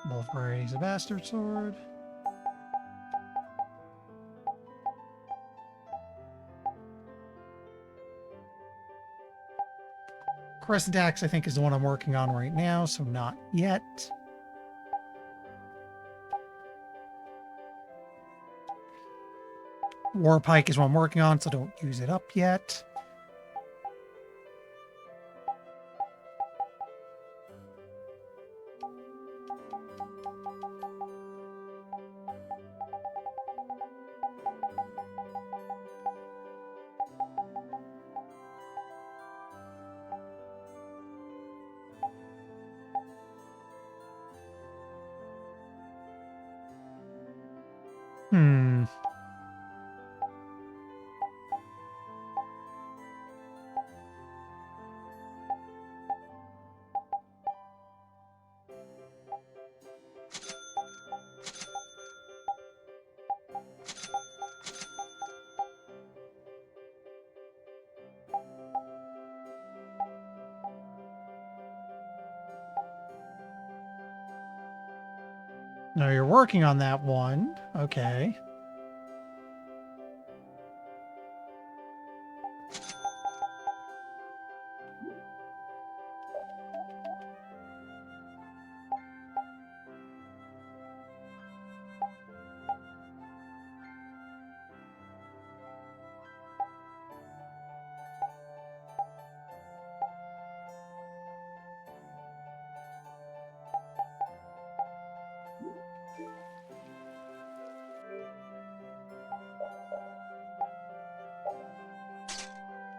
Both varieties of Bastard Sword. Crescent Axe, I think, is the one I'm working on right now, so not yet. War Pike is what I'm working on, so don't use it up yet. Hmm. No, you're working on that one. Okay.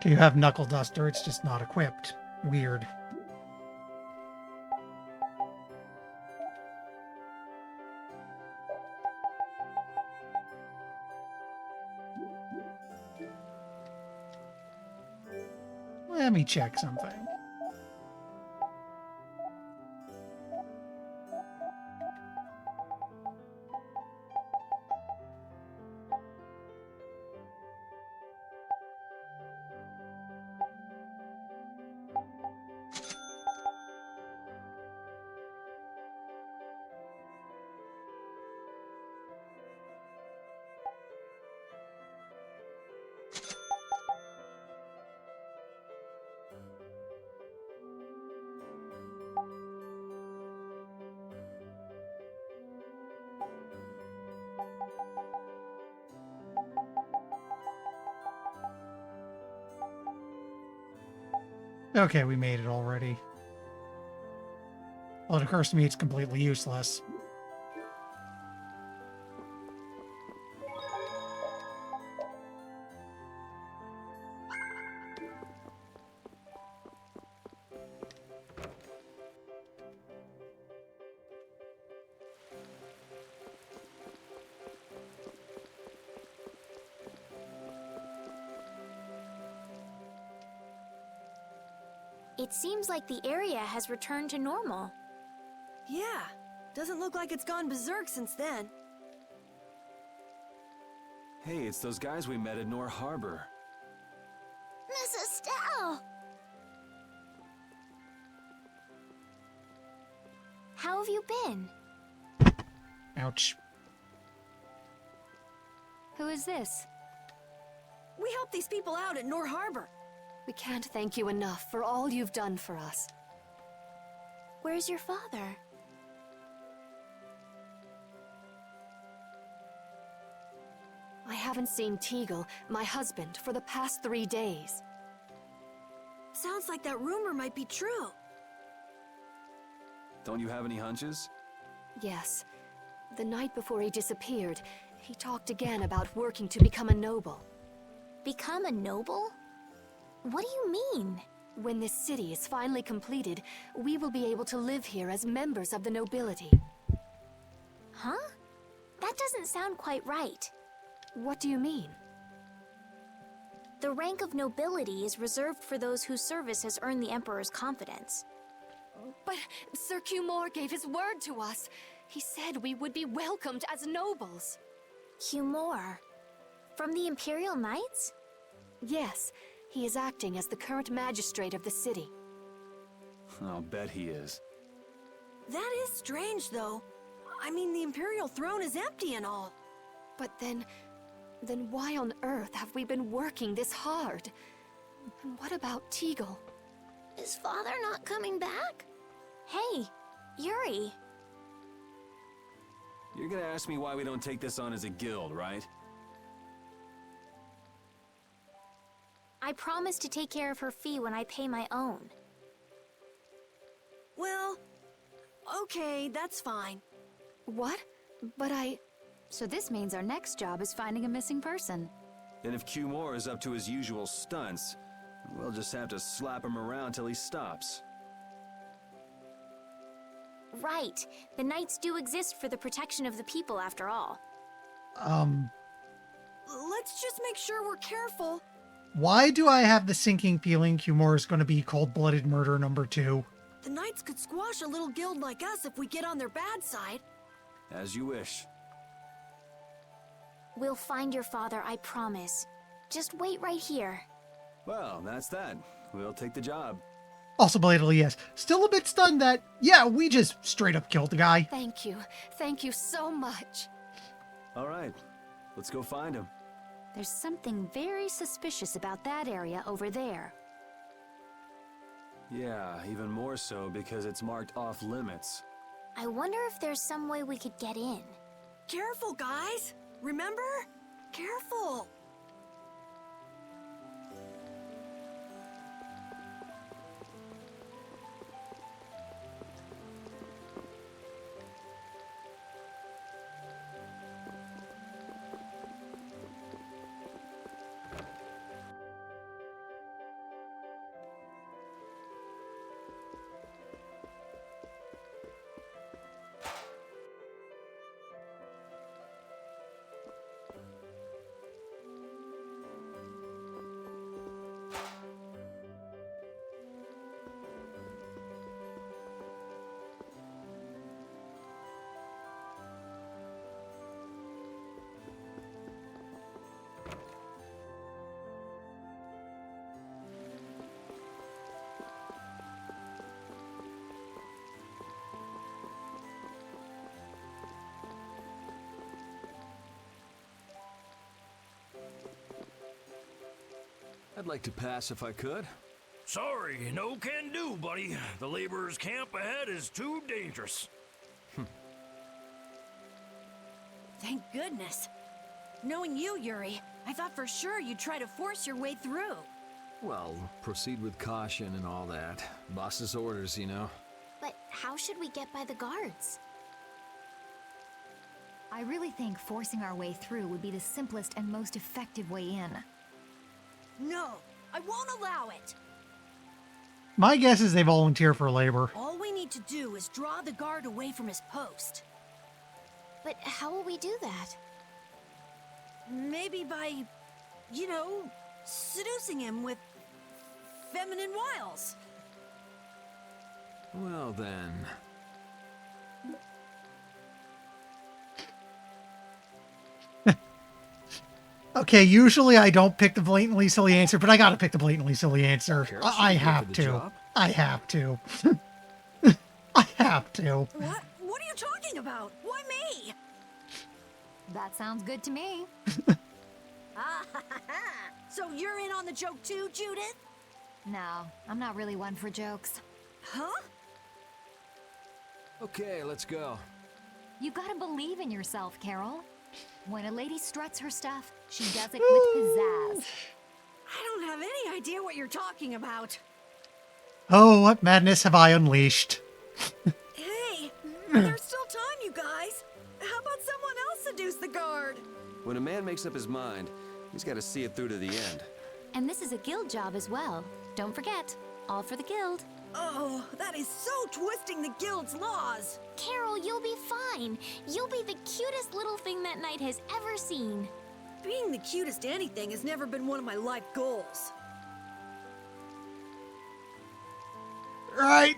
You have Knuckle Duster, it's just not equipped. Weird. Let me check something. Okay, we made it already. Well, it occurs to me it's completely useless. It seems like the area has returned to normal. Yeah, doesn't look like it's gone berserk since then. Hey, it's those guys we met at Nor Harbor. Miss Estelle! How have you been? Ouch. Who is this? We helped these people out at Nor Harbor. We can't thank you enough for all you've done for us. Where's your father? I haven't seen Teagle, my husband, for the past 3 days. Sounds like that rumor might be true. Don't you have any hunches? Yes. The night before he disappeared, he talked again about working to become a noble. Become a noble? What do you mean? When this city is finally completed, we will be able to live here as members of the nobility. Huh? That doesn't sound quite right. What do you mean? The rank of nobility is reserved for those whose service has earned the Emperor's confidence. But Sir Cumore gave his word to us. He said we would be welcomed as nobles. Cumore? From the Imperial Knights? Yes, he is acting as the current magistrate of the city. I'll bet he is. That is strange, though. I mean, the Imperial throne is empty and all. But then why on earth have we been working this hard? And what about Teagle? Is father not coming back? Hey, Yuri. You're gonna ask me why we don't take this on as a guild, right? I promise to take care of her fee when I pay my own. Well, okay, that's fine. What? But So this means our next job is finding a missing person. And if Cumore is up to his usual stunts, we'll just have to slap him around till he stops. Right. The Knights do exist for the protection of the people, after all. Let's just make sure we're careful. Why do I have the sinking feeling Cumore is going to be cold-blooded murder number 2? The Knights could squash a little guild like us if we get on their bad side. As you wish. We'll find your father, I promise. Just wait right here. Well, that's that. We'll take the job. Also, belatedly, yes. Still a bit stunned that, yeah, we just straight up killed the guy. Thank you. Thank you so much. All right, let's go find him. There's something very suspicious about that area over there. Yeah, even more so because it's marked off limits. I wonder if there's some way we could get in. Careful, guys. Remember? Careful. I'd like to pass if I could. Sorry, no can do, buddy. The laborers' camp ahead is too dangerous. Thank goodness. Knowing you, Yuri, I thought for sure you'd try to force your way through. Well, proceed with caution and all that. Boss's orders, you know. But how should we get by the guards? I really think forcing our way through would be the simplest and most effective way in. No, I won't allow it. My guess is they volunteer for labor. All we need to do is draw the guard away from his post. But how will we do that? Maybe by, you know, seducing him with feminine wiles. Well then. Okay, usually I don't pick the blatantly silly answer, but I gotta pick the blatantly silly answer. I have to. I have to. I have to. What are you talking about? Why me? That sounds good to me. So you're in on the joke too, Judith? No, I'm not really one for jokes. Huh? Okay, let's go. You gotta believe in yourself, Carol. When a lady struts her stuff, she does it with pizzazz. I don't have any idea what you're talking about. Oh, what madness have I unleashed? Hey, there's still time, you guys. How about someone else seduce the guard? When a man makes up his mind, he's got to see it through to the end. And this is a guild job as well. Don't forget, all for the guild. Oh, that is so twisting the guild's laws. Carol, you'll be fine. You'll be the cutest little thing that knight has ever seen. Being the cutest anything has never been one of my life goals. Right,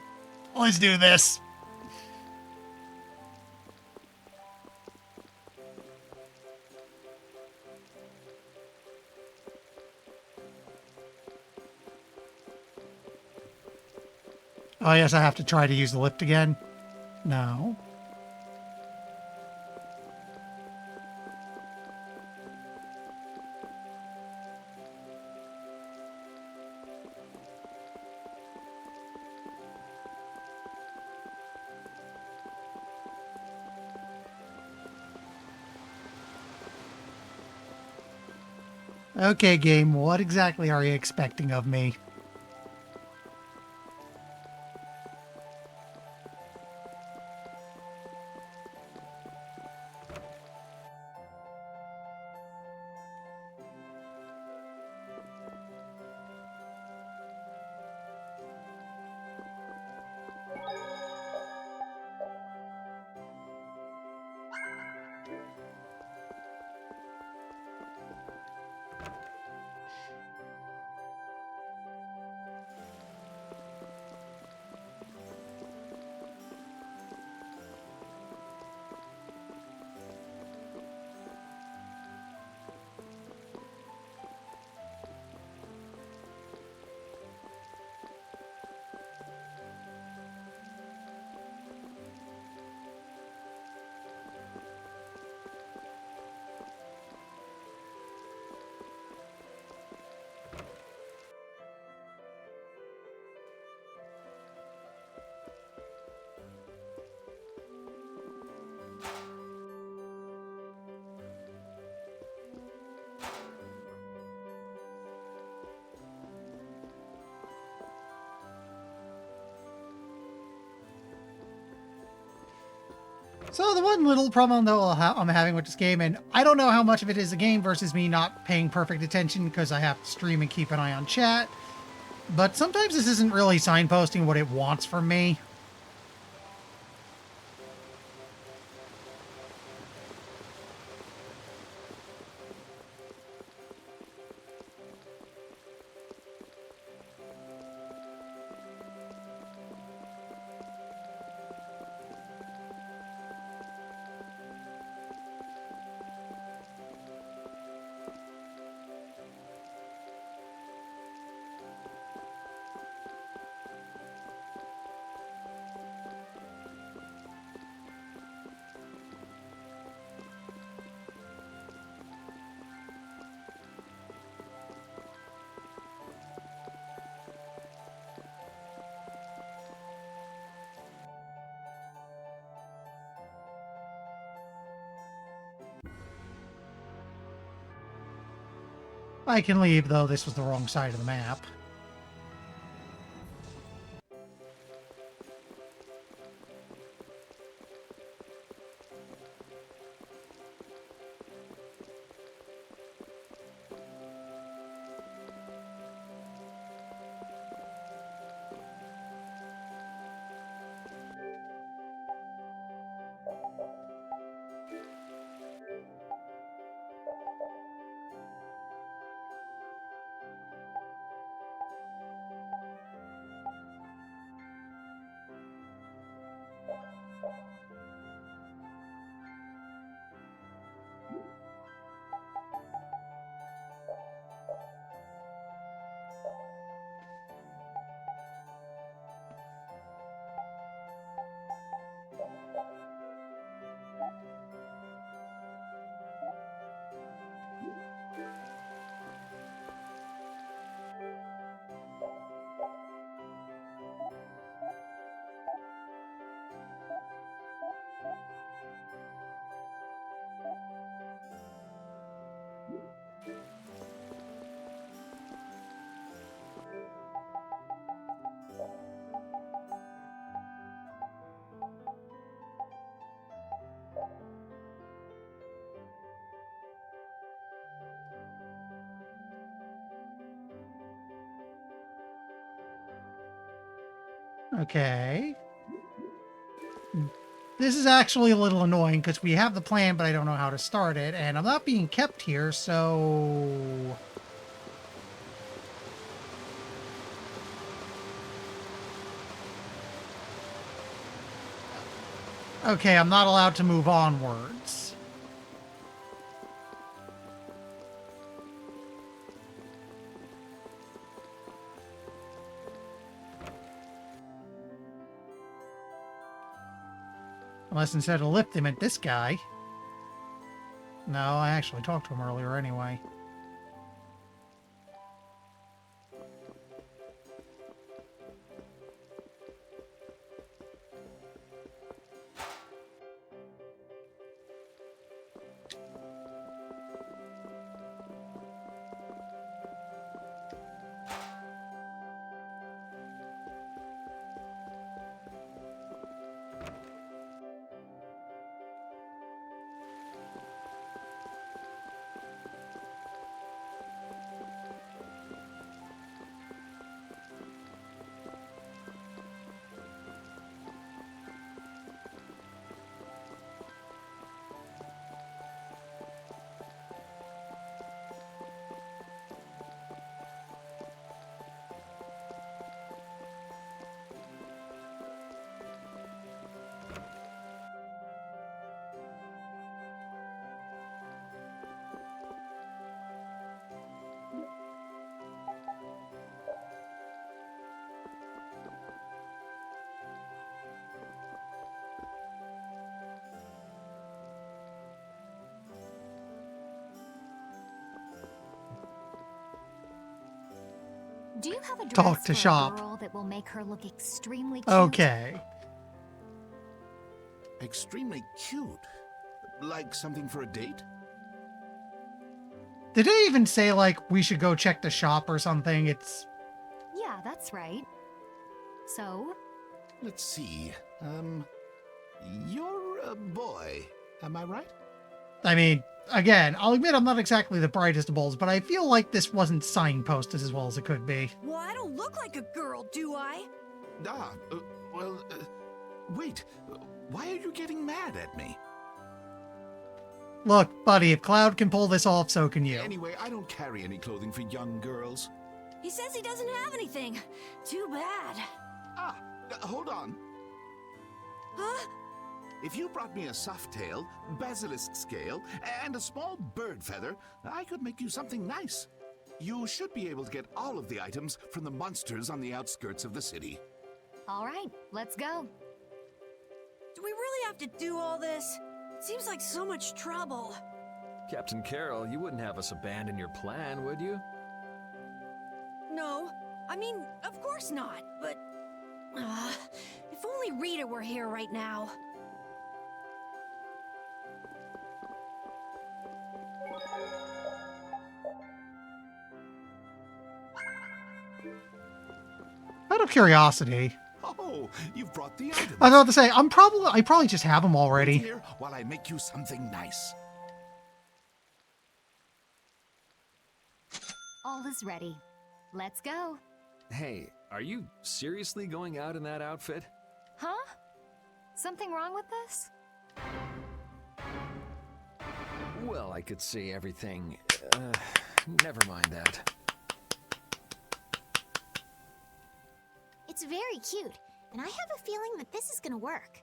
let's do this. Oh, yes, I have to try to use the lift again. No. Okay, game, what exactly are you expecting of me? So the one little problem though I'm having with this game, and I don't know how much of it is the game versus me not paying perfect attention because I have to stream and keep an eye on chat, but sometimes this isn't really signposting what it wants from me. I can leave, though this was the wrong side of the map. Okay. This is actually a little annoying because we have the plan, but I don't know how to start it, and I'm not being kept here, so... Okay, I'm not allowed to move onwards. Unless instead of lift, they meant this guy. No, I actually talked to him earlier anyway. Do you have a dress Talk to for shop. a girl that will make her look extremely cute? Okay. Extremely cute. Like something for a date? Did they even say, like, we should go check the shop or something? It's... Yeah, that's right. So? Let's see. You're a boy, am I right? I mean, again, I'll admit I'm not exactly the brightest of bulbs, but I feel like this wasn't signposted as well as it could be. Well, I don't look like a girl, do I? Wait. Why are you getting mad at me? Look, buddy, if Cloud can pull this off, so can you. Anyway, I don't carry any clothing for young girls. He says he doesn't have anything. Too bad. Hold on. Huh? If you brought me a softail, basilisk scale, and a small bird feather, I could make you something nice. You should be able to get all of the items from the monsters on the outskirts of the city. All right, let's go. Do we really have to do all this? It seems like so much trouble. Captain Carroll, you wouldn't have us abandon your plan, would you? No, I mean, of course not, but... if only Rita were here right now. Out of curiosity. Oh, you've brought the items. I was about to say, I probably just have them already. Here, while I make you something nice. All is ready. Let's go. Hey, are you seriously going out in that outfit? Huh? Something wrong with this? Well, I could see everything. Never mind that. It's very cute, and I have a feeling that this is gonna work.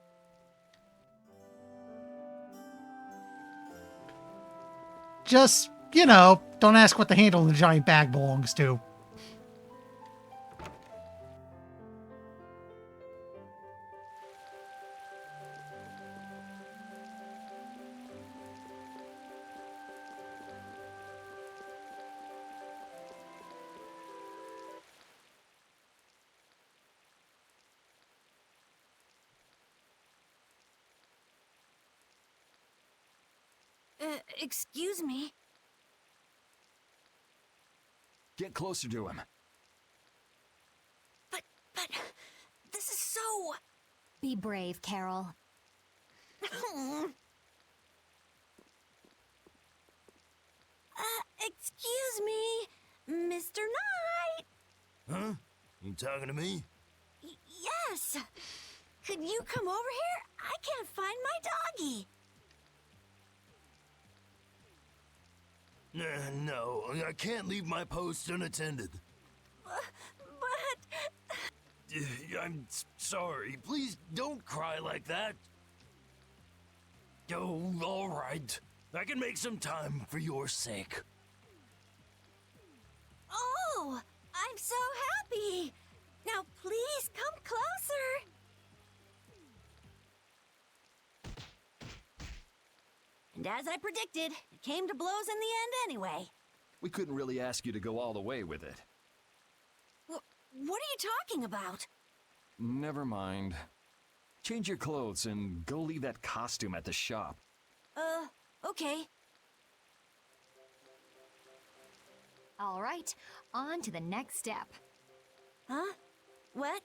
Just, you know, don't ask what the handle of the giant bag belongs to. Excuse me? Get closer to him. But, this is so... Be brave, Carol. Excuse me, Mr. Knight? Huh? You talking to me? Yes! Could you come over here? I can't find my doggy. No, I can't leave my post unattended. But... I'm sorry. Please don't cry like that. Oh, all right. I can make some time for your sake. Oh, I'm so happy. Now please come closer. And as I predicted, it came to blows in the end anyway. We couldn't really ask you to go all the way with it. What are you talking about? Never mind. Change your clothes and go leave that costume at the shop. Okay. All right, on to the next step. Huh? What?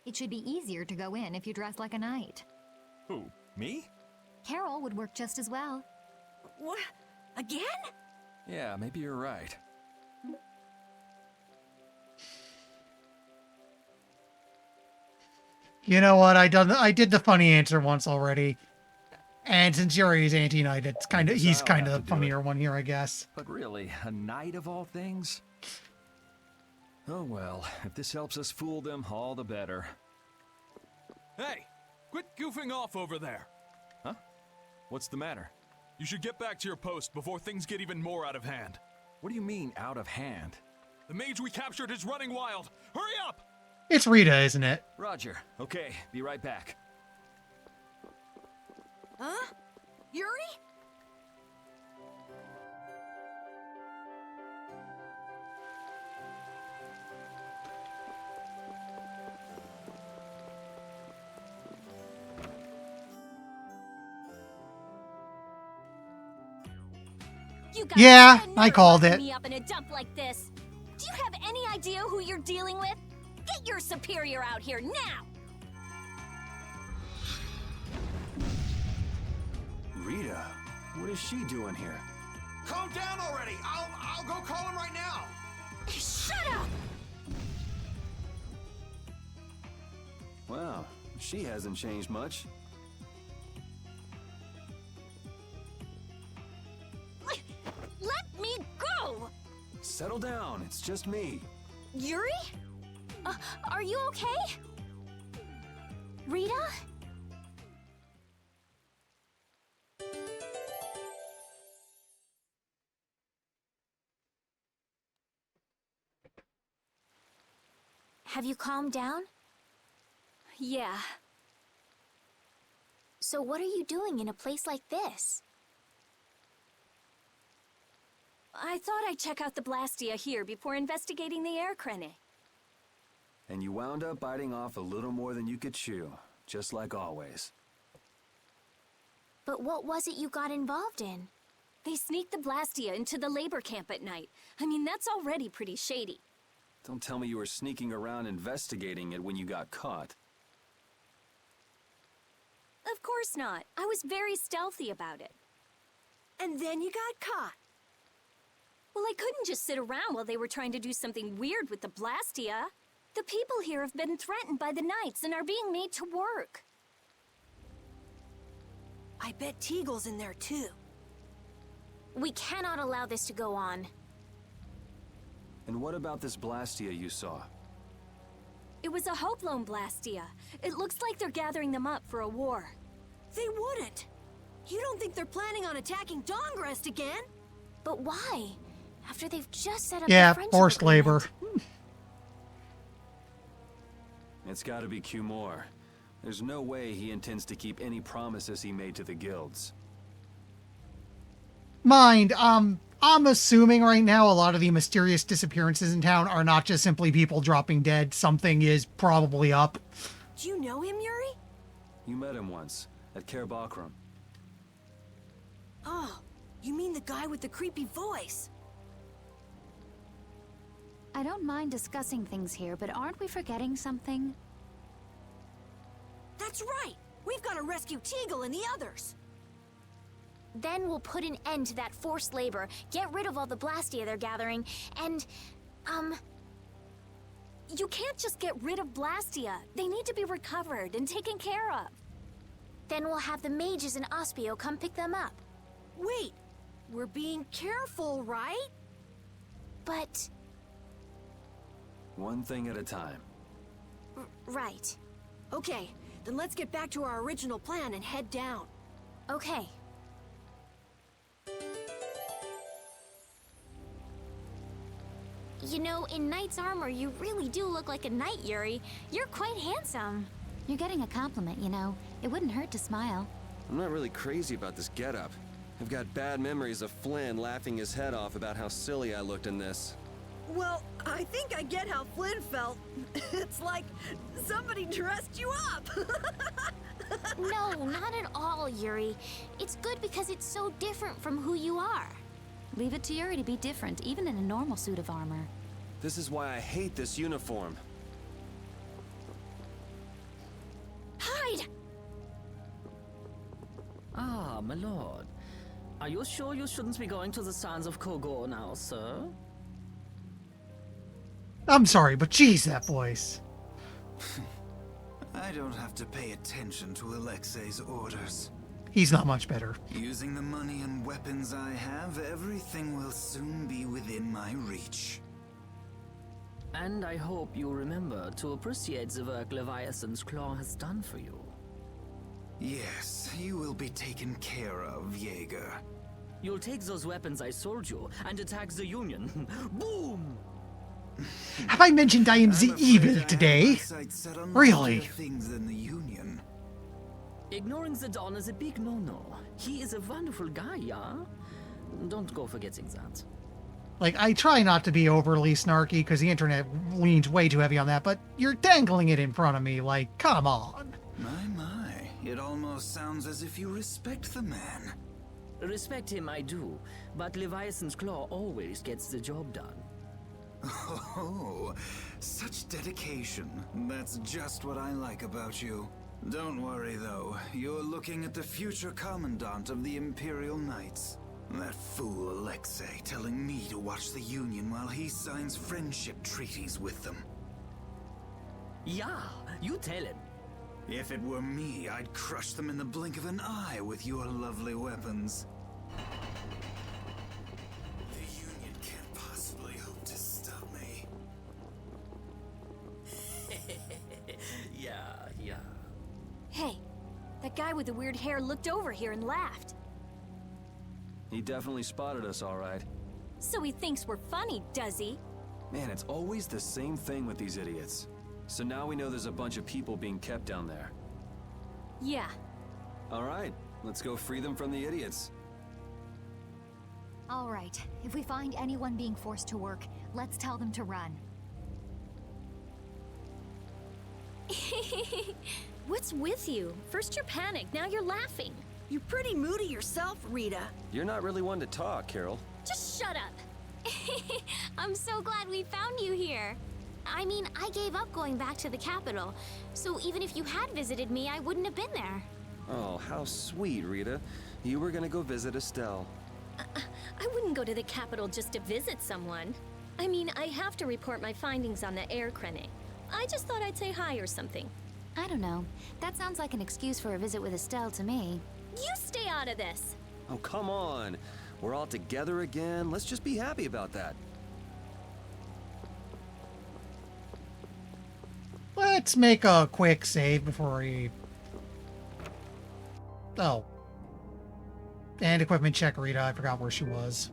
It should be easier to go in if you dress like a knight. Who, me? Carol would work just as well. What? Again? Yeah, maybe you're right. You know what? I did the funny answer once already. And since Yuri's anti-knight, he's kind of the funnier one here, I guess. But really, a knight of all things? Oh well, if this helps us fool them, all the better. Hey! Quit goofing off over there! Huh? What's the matter? You should get back to your post before things get even more out of hand. What do you mean, out of hand? The mage we captured is running wild! Hurry up! It's Rita, isn't it? Roger. Okay, be right back. Huh? Yuri? You guys Yeah, should I never called lock it. me up in a dump like this. Do you have any idea who you're dealing with? Get your superior out here now! Rita, what is she doing here? Calm down already! I'll go call him right now! Shut up! Wow, she hasn't changed much. Let me go! Settle down, it's just me. Yuri? Are you okay? Rita? Have you calmed down? Yeah. So what are you doing in a place like this? I thought I'd check out the Blastia here before investigating the air crane. And you wound up biting off a little more than you could chew, just like always. But what was it you got involved in? They sneaked the Blastia into the labor camp at night. I mean, that's already pretty shady. Don't tell me you were sneaking around investigating it when you got caught. Of course not. I was very stealthy about it. And then you got caught. Well, I couldn't just sit around while they were trying to do something weird with the Blastia. The people here have been threatened by the Knights and are being made to work. I bet Teagle's in there too. We cannot allow this to go on. And what about this Blastia you saw? It was a Hopelone Blastia. It looks like they're gathering them up for a war. They wouldn't. You don't think they're planning on attacking Dawngrest again? But why? After they've just set up Yeah, the friendship forced labor. agreement. It's gotta be Cumore. There's no way he intends to keep any promises he made to the guilds. Mind, I'm assuming right now a lot of the mysterious disappearances in town are not just simply people dropping dead. Something is probably up. Do you know him, Yuri? You met him once, at Caer Bakram. Oh, you mean the guy with the creepy voice? I don't mind discussing things here, but aren't we forgetting something? That's right! We've got to rescue Teagle and the others! Then we'll put an end to that forced labor, get rid of all the Blastia they're gathering, and, You can't just get rid of Blastia. They need to be recovered and taken care of. Then we'll have the mages and Ospio come pick them up. Wait! We're being careful, right? But... One thing at a time. right. Okay, then let's get back to our original plan and head down. Okay. You know, in knight's armor, you really do look like a knight, Yuri. You're quite handsome. You're getting a compliment, you know. It wouldn't hurt to smile. I'm not really crazy about this getup. I've got bad memories of Flynn laughing his head off about how silly I looked in this. Well, I think I get how Flynn felt. It's like somebody dressed you up. No, not at all, Yuri. It's good because it's so different from who you are. Leave it to Yuri to be different, even in a normal suit of armor. This is why I hate this uniform. Hide! Ah, my lord. Are you sure you shouldn't be going to the Sands of Kogor now, sir? I'm sorry, but geez, that voice. I don't have to pay attention to Alexei's orders. He's not much better. Using the money and weapons I have, everything will soon be within my reach. And I hope you remember to appreciate the work Leviathan's Claw has done for you. Yes, you will be taken care of, Jaeger. You'll take those weapons I sold you and attack the Union. Boom! Have I mentioned I am the evil today? Really? Things than the Union. Ignoring the Dawn is a big no-no. He is a wonderful guy, yeah? Don't go forgetting that. Like, I try not to be overly snarky because the internet leans way too heavy on that, but you're dangling it in front of me, like, come on. My. It almost sounds as if you respect the man. Respect him I do, but Leviathan's Claw always gets the job done. Oh, such dedication. That's just what I like about you. Don't worry, though. You're looking at the future commandant of the Imperial Knights. That fool Alexei telling me to watch the Union while he signs friendship treaties with them. Yeah, you tell him. If it were me, I'd crush them in the blink of an eye with your lovely weapons. The Union can't possibly hope to stop me. Yeah. Hey, that guy with the weird hair looked over here and laughed. He definitely spotted us, all right. So he thinks we're funny, does he? Man, it's always the same thing with these idiots. So now we know there's a bunch of people being kept down there. Yeah. All right, let's go free them from the idiots. All right, if we find anyone being forced to work, let's tell them to run. What's with you? First you're panicked, now you're laughing. You're pretty moody yourself, Rita. You're not really one to talk, Carol. Just shut up. I'm so glad we found you here. I mean, I gave up going back to the capital, so even if you had visited me, I wouldn't have been there. Oh, how sweet, Rita. You were gonna go visit Estelle. I wouldn't go to the capital just to visit someone. I mean, I have to report my findings on the air clinic. I just thought I'd say hi or something. I don't know. That sounds like an excuse for a visit with Estelle to me. You stay out of this! Oh, come on. We're all together again. Let's just be happy about that. Let's make a quick save before we... Oh. And equipment check Rita. I forgot where she was.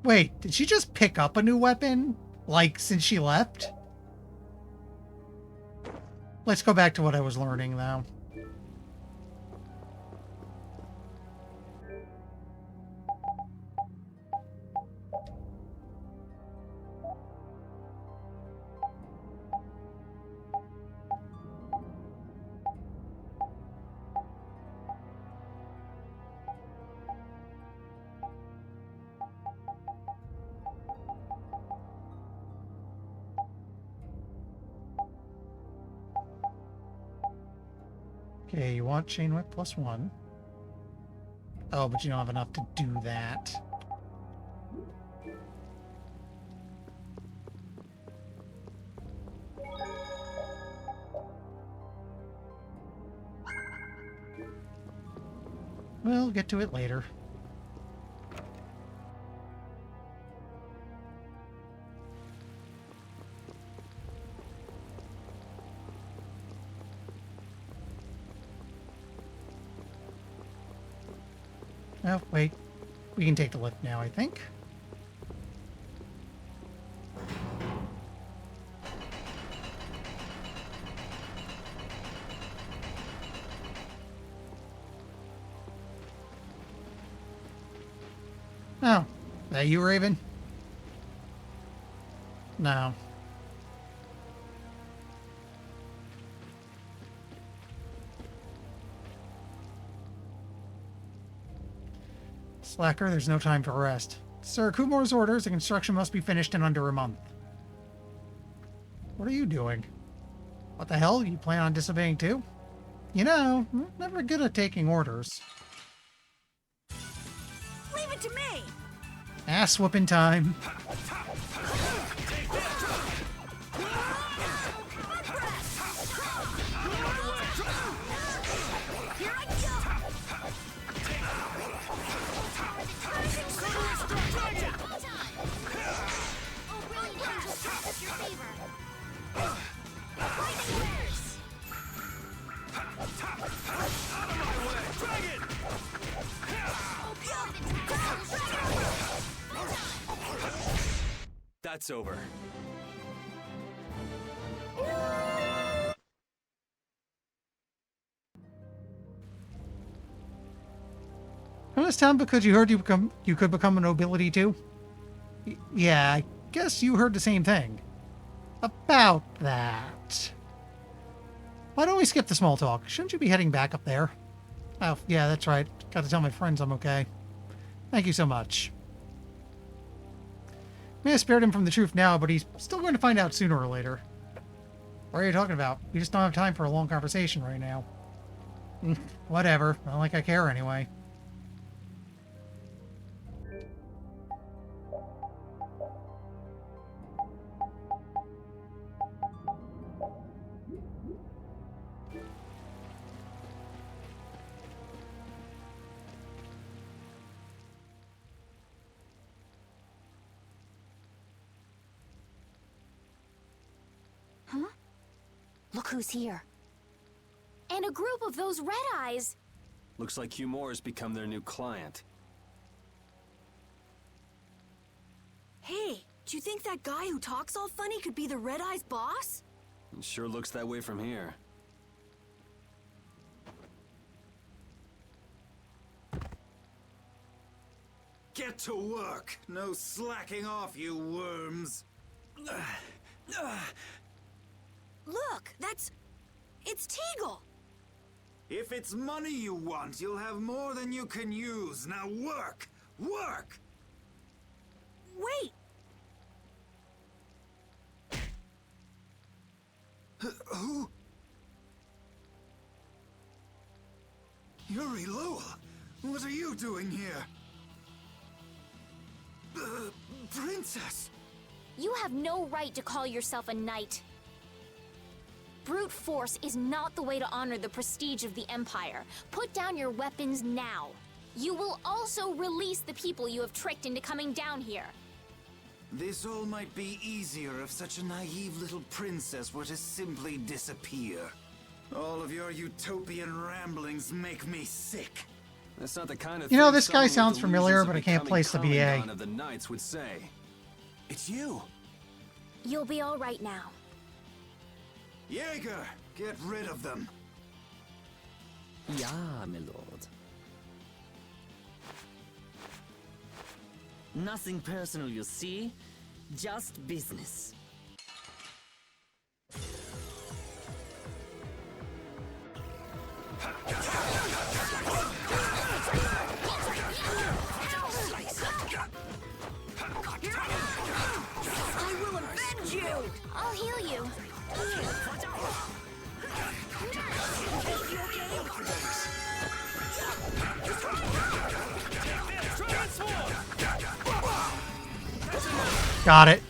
Wait, did she just pick up a new weapon? Like, since she left? Let's go back to what I was learning, though. Okay, you want chain whip +1. Oh, but you don't have enough to do that. We'll get to it later. Oh, wait. We can take the lift now, I think. Oh, that you, Raven? No. Slacker, there's no time for rest. Sir Kumor's orders, the construction must be finished in under a month. What are you doing? What the hell? You plan on disobeying too? You know, I'm never good at taking orders. Leave it to me! Ass whooping time. That's over. From this town because you heard you could become a nobility too? Yeah, I guess you heard the same thing. About that. Why don't we skip the small talk? Shouldn't you be heading back up there? Oh, yeah, that's right. Gotta tell my friends I'm okay. Thank you so much. May have spared him from the truth now, but he's still going to find out sooner or later. What are you talking about? We just don't have time for a long conversation right now. Whatever. Not like I care anyway. Huh? Look who's here. And a group of those red eyes. Looks like Hugh Moore's become their new client. Hey, do you think that guy who talks all funny could be the Red Eye's boss? It sure looks that way from here. Get to work! No slacking off, you worms! Look, it's Teagle! If it's money you want, you'll have more than you can use. Now work! Work! Wait! Who? Yuri Lowell? What are you doing here? Princess! You have no right to call yourself a knight. Brute force is not the way to honor the prestige of the Empire. Put down your weapons now. You will also release the people you have tricked into coming down here. This all might be easier if such a naive little princess were to simply disappear. All of your utopian ramblings make me sick. That's not the kind of You know, thing this guy someone sounds with familiar, delusions but I of can't becoming place the BA. Commandant of the Knights would say. It's you. You'll be all right now. Jaeger, get rid of them. Ja, my lord. Nothing personal, you see? Just business. I will avenge you! I'll heal you. Got it.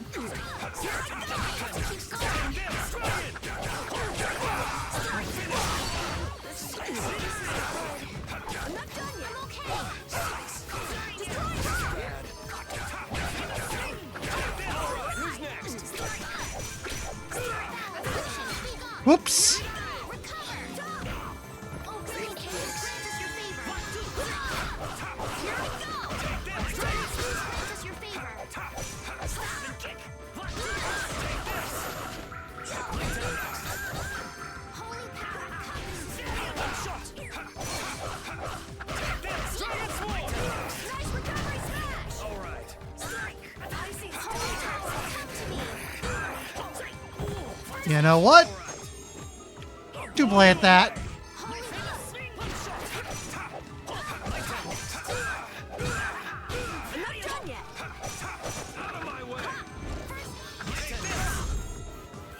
Whoops. You know what? Duplicate that. I'm not done yet! Out of my way!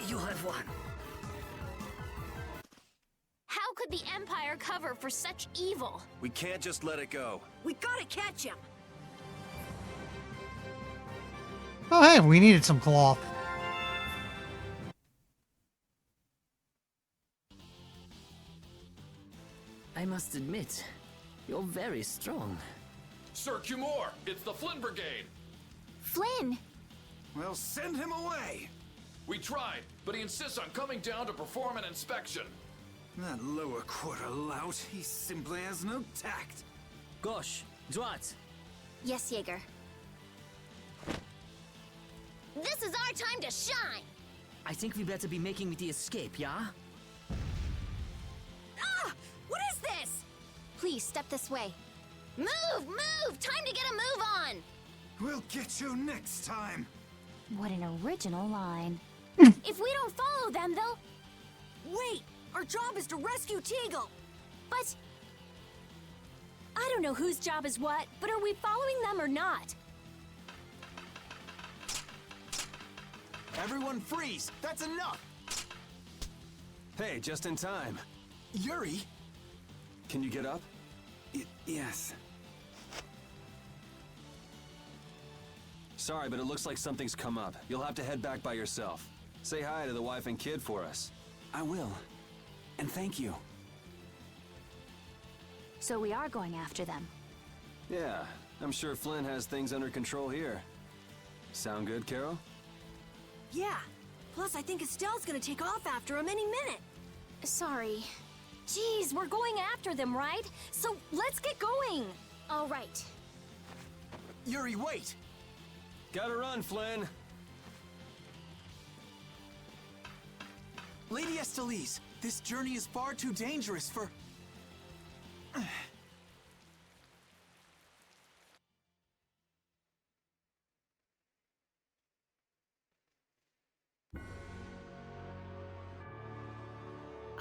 You have won. How could the Empire cover for such evil? We can't just let it go. We gotta catch him! Oh, hey, we needed some cloth. I must admit, you're very strong. Sir Cumore, it's the Flynn Brigade. Flynn! Well, send him away! We tried, but he insists on coming down to perform an inspection. That lower quarter lout, he simply has no tact. Gosh, droite. Yes, Jaeger. This is our time to shine! I think we better be making the escape, yeah? Ah! What is this? Please, step this way. Move! Move! Time to get a move on! We'll get you next time. What an original line. If we don't follow them, they'll... Wait! Our job is to rescue Teagle! But... I don't know whose job is what, but are we following them or not? Everyone freeze! That's enough! Hey, just in time. Yuri? Can you get up? Yes. Sorry, but it looks like something's come up. You'll have to head back by yourself. Say hi to the wife and kid for us. I will. And thank you. So we are going after them. Yeah, I'm sure Flynn has things under control here. Sound good, Carol? Yeah. Plus, I think Estelle's gonna take off after him any minute. Sorry. Jeez, we're going after them, right? So let's get going. All right. Yuri, wait! Gotta run, Flynn! Lady Estellise, this journey is far too dangerous for... I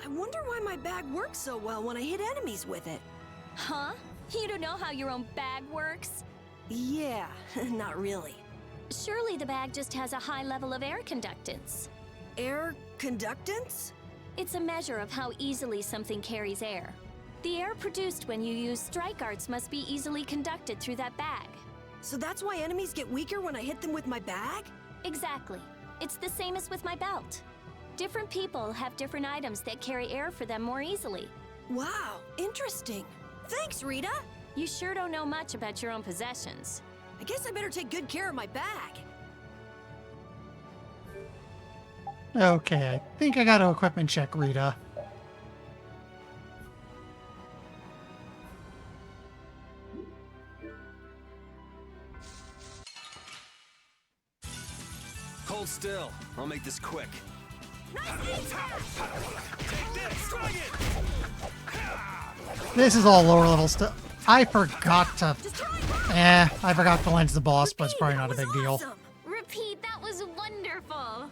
wonder why my bag works so well when I hit enemies with it. Huh? You don't know how your own bag works? Yeah, not really. Surely the bag just has a high level of air conductance. Air conductance? It's a measure of how easily something carries air. The air produced when you use strike arts must be easily conducted through that bag. So that's why enemies get weaker when I hit them with my bag? Exactly. It's the same as with my belt. Different people have different items that carry air for them more easily. Wow, interesting. Thanks, Rita. You sure don't know much about your own possessions. I guess I better take good care of my bag. Okay, I think I got to equipment check Rita. Hold still. I'll make this quick. This is all lower level stuff. I forgot to... I forgot to lens the boss, but it's probably not a big deal. Repeat, that was wonderful.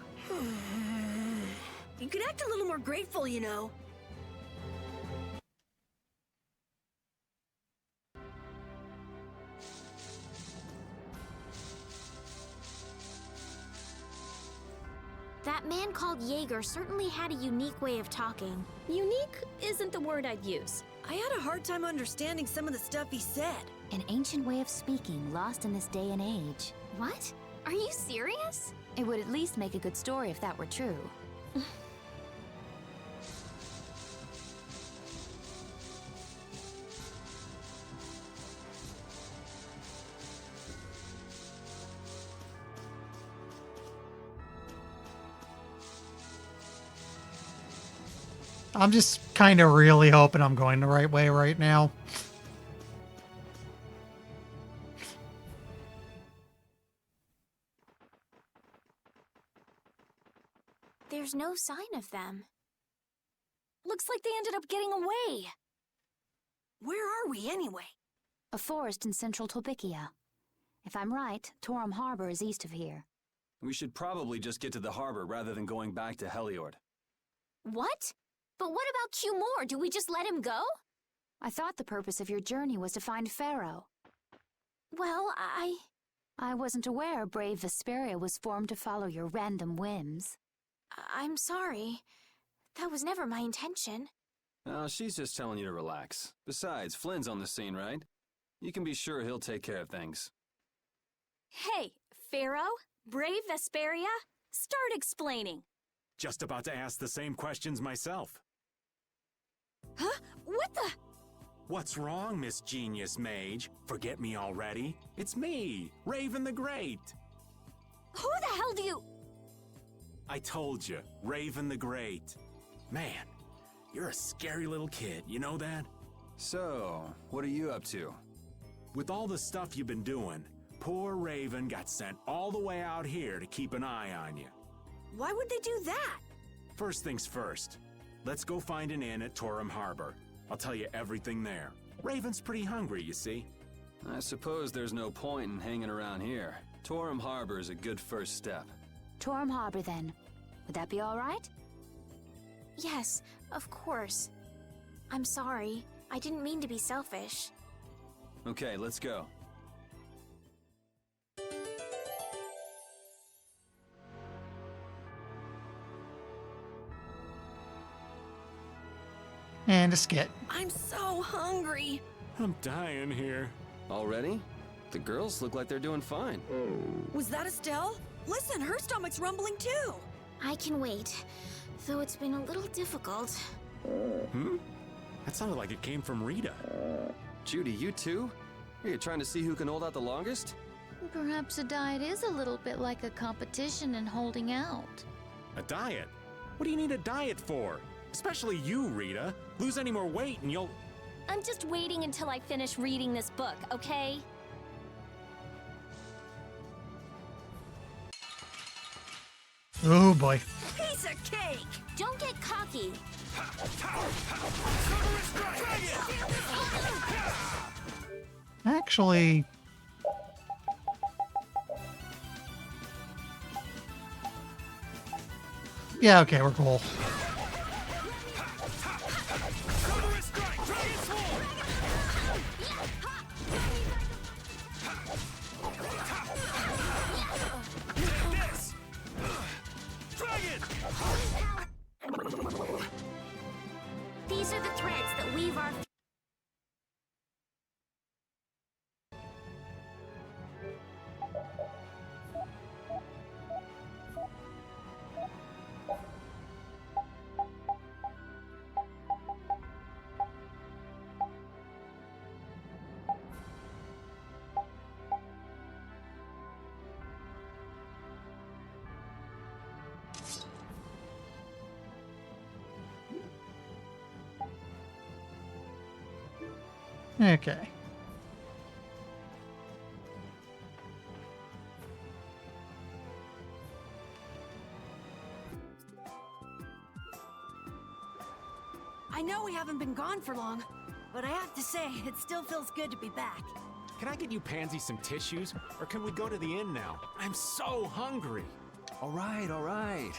You could act a little more grateful, you know. That man called Jaeger certainly had a unique way of talking. Unique isn't the word I'd use. I had a hard time understanding some of the stuff he said. An ancient way of speaking lost in this day and age. What? Are you serious? It would at least make a good story if that were true. I'm just kind of really hoping I'm going the right way right now. There's no sign of them. Looks like they ended up getting away. Where are we anyway? A forest in central Tolbikia. If I'm right, Torum Harbor is east of here. We should probably just get to the harbor rather than going back to Heliord. What? But what about Q-More? Do we just let him go? I thought the purpose of your journey was to find Pharaoh. Well, I wasn't aware brave Vesperia was formed to follow your random whims. I'm sorry. That was never my intention. Oh, she's just telling you to relax. Besides, Flynn's on the scene, right? You can be sure he'll take care of things. Hey, Pharaoh? Brave Vesperia? Start explaining. Just about to ask the same questions myself. Huh? What the? What's wrong, Miss Genius Mage? Forget me already? It's me, Raven the Great. Who the hell do you... I told you, Raven the Great. Man, you're a scary little kid, you know that? So, what are you up to? With all the stuff you've been doing, poor Raven got sent all the way out here to keep an eye on you. Why would they do that? First things first, let's go find an inn at Torum Harbor. I'll tell you everything there. Raven's pretty hungry, you see. I suppose there's no point in hanging around here. Torum Harbor is a good first step. Torum Harbor, then. Would that be all right? Yes, of course. I'm sorry. I didn't mean to be selfish. Okay, let's go. And a skit. I'm so hungry. I'm dying here. Already? The girls look like they're doing fine. Was that Estelle? Listen, her stomach's rumbling too. I can wait, though it's been a little difficult. Hmm? That sounded like it came from Rita. Judy, you too? Are you trying to see who can hold out the longest? Perhaps a diet is a little bit like a competition in holding out. A diet? What do you need a diet for? Especially you, Rita. Lose any more weight and you'll... I'm just waiting until I finish reading this book, okay? Oh boy. Piece of cake! Don't get cocky. Actually... Yeah, okay, we're cool. These are the threads that weave our... Okay. I know we haven't been gone for long, but I have to say, it still feels good to be back. Can I get you Pansy some tissues? Or can we go to the inn now? I'm so hungry. All right, all right.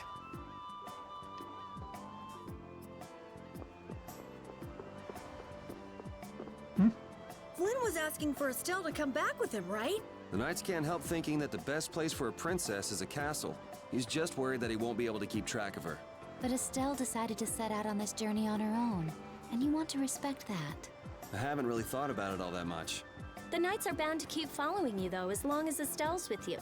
Flynn was asking for Estelle to come back with him, right? The Knights can't help thinking that the best place for a princess is a castle. He's just worried that he won't be able to keep track of her. But Estelle decided to set out on this journey on her own, and you want to respect that. I haven't really thought about it all that much. The Knights are bound to keep following you, though, as long as Estelle's with you.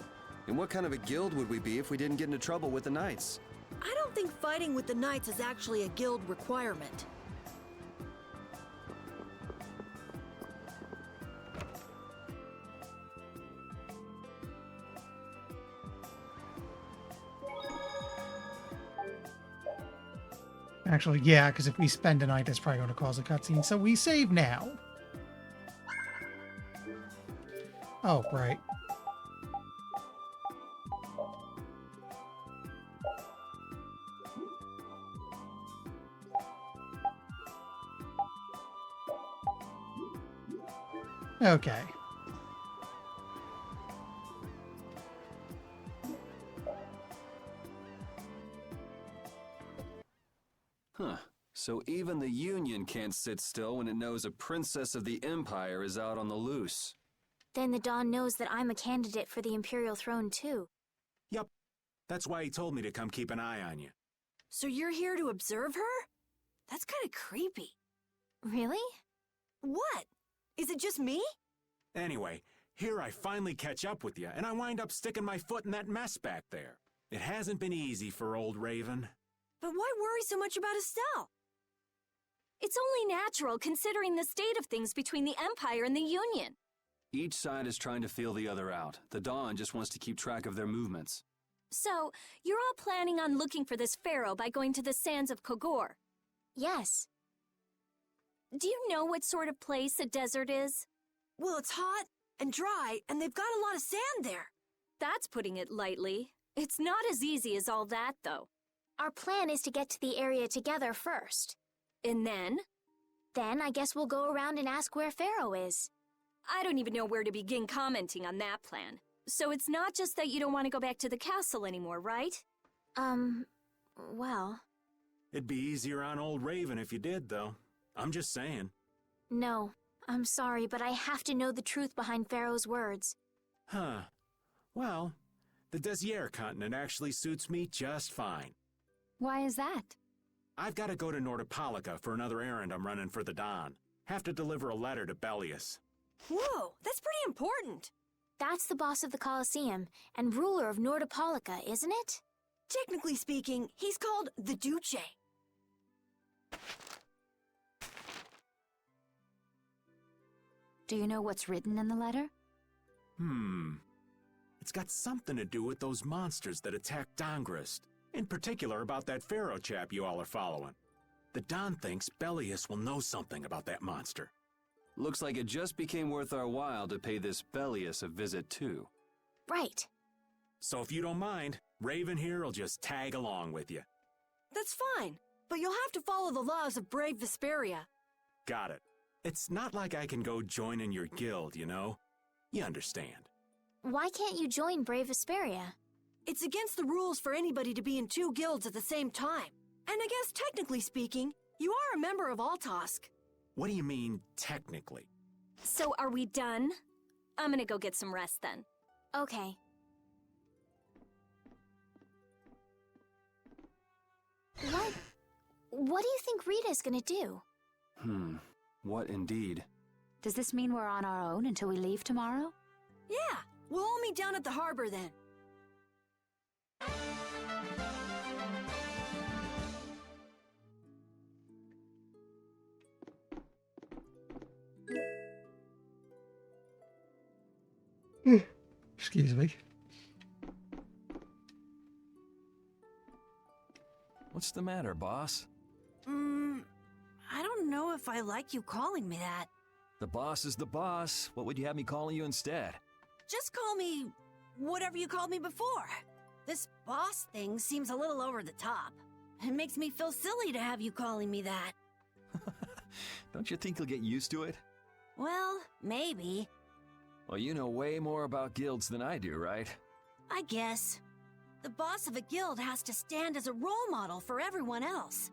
And what kind of a guild would we be if we didn't get into trouble with the Knights? I don't think fighting with the Knights is actually a guild requirement. Actually, yeah, because if we spend a night, that's probably going to cause a cutscene. So we save now. Oh, right. Okay. Huh. So even the Union can't sit still when it knows a princess of the Empire is out on the loose. Then the Dawn knows that I'm a candidate for the Imperial throne, too. Yup. That's why he told me to come keep an eye on you. So you're here to observe her? That's kind of creepy. Really? What? Is it just me? Anyway, here I finally catch up with you, and I wind up sticking my foot in that mess back there. It hasn't been easy for old Raven. But why worry so much about Estelle? It's only natural, considering the state of things between the Empire and the Union. Each side is trying to feel the other out. The Dawn just wants to keep track of their movements. So, you're all planning on looking for this pharaoh by going to the sands of Kogor? Yes. Do you know what sort of place a desert is? Well, it's hot and dry, and they've got a lot of sand there. That's putting it lightly. It's not as easy as all that, though. Our plan is to get to the area together first. And then? Then I guess we'll go around and ask where Pharaoh is. I don't even know where to begin commenting on that plan. So it's not just that you don't want to go back to the castle anymore, right? Well... It'd be easier on old Raven if you did, though. I'm just saying. No, I'm sorry, but I have to know the truth behind Pharaoh's words. Huh. Well, the Desier continent actually suits me just fine. Why is that? I've got to go to Nordopolica for another errand I'm running for the Don. Have to deliver a letter to Bellius. Whoa, that's pretty important. That's the boss of the Colosseum and ruler of Nordopolica, isn't it? Technically speaking, he's called the Duce. Do you know what's written in the letter? It's got something to do with those monsters that attacked Dongrist. In particular about that Pharaoh chap you all are following. The Don thinks Bellius will know something about that monster. Looks like it just became worth our while to pay this Bellius a visit too. Right. So if you don't mind, Raven here will just tag along with you. That's fine, but you'll have to follow the laws of brave Vesperia. Got it. It's not like I can go join in your guild, you know? You understand. Why can't you join Brave Vesperia? It's against the rules for anybody to be in 2 guilds at the same time. And I guess technically speaking, you are a member of Altosk. What do you mean, technically? So are we done? I'm gonna go get some rest then. Okay. What do you think Rita's gonna do? What indeed? Does this mean we're on our own until we leave tomorrow? Yeah, we'll all meet down at the harbor then. Excuse me. What's the matter, boss? I don't know if I like you calling me that. The boss is the boss. What would you have me calling you instead? Just call me whatever you called me before. This boss thing seems a little over the top. It makes me feel silly to have you calling me that. Don't you think you'll get used to it? Well, maybe. Well, you know way more about guilds than I do, right? I guess. The boss of a guild has to stand as a role model for everyone else.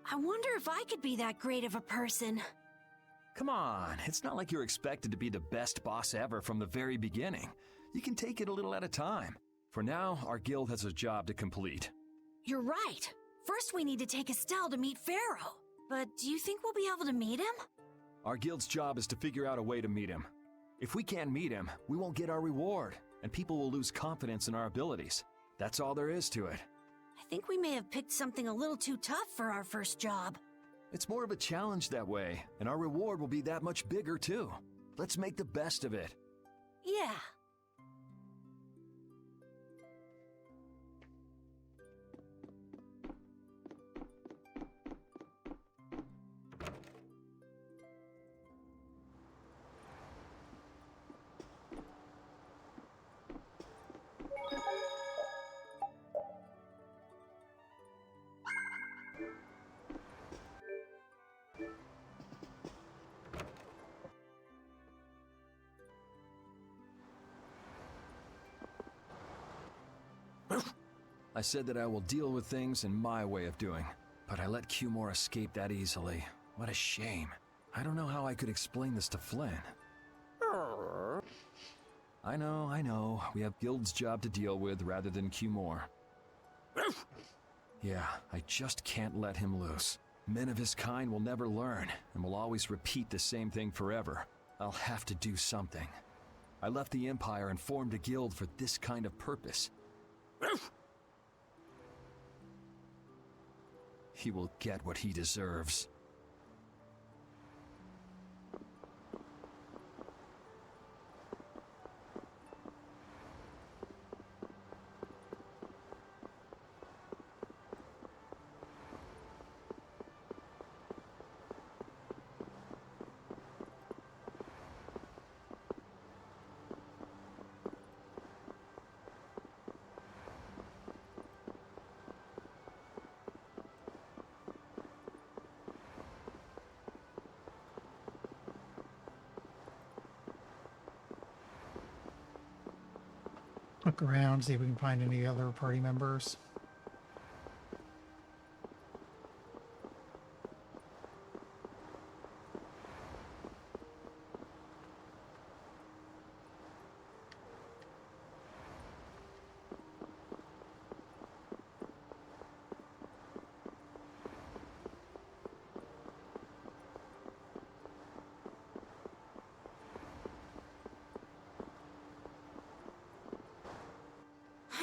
I wonder if I could be that great of a person. Come on, it's not like you're expected to be the best boss ever from the very beginning. You can take it a little at a time. For now, our guild has a job to complete. You're right. First we need to take Estelle to meet Pharaoh. But do you think we'll be able to meet him? Our guild's job is to figure out a way to meet him. If we can't meet him, we won't get our reward, and people will lose confidence in our abilities. That's all there is to it. I think we may have picked something a little too tough for our first job. It's more of a challenge that way, and our reward will be that much bigger too. Let's make the best of it. Yeah. I said that I will deal with things in my way of doing, but I let Cumore escape that easily. What a shame. I don't know how I could explain this to Flynn. I know. We have Guild's job to deal with rather than Cumore. Yeah, I just can't let him loose. Men of his kind will never learn, and will always repeat the same thing forever. I'll have to do something. I left the Empire and formed a guild for this kind of purpose. He will get what he deserves. Look around, see if we can find any other party members.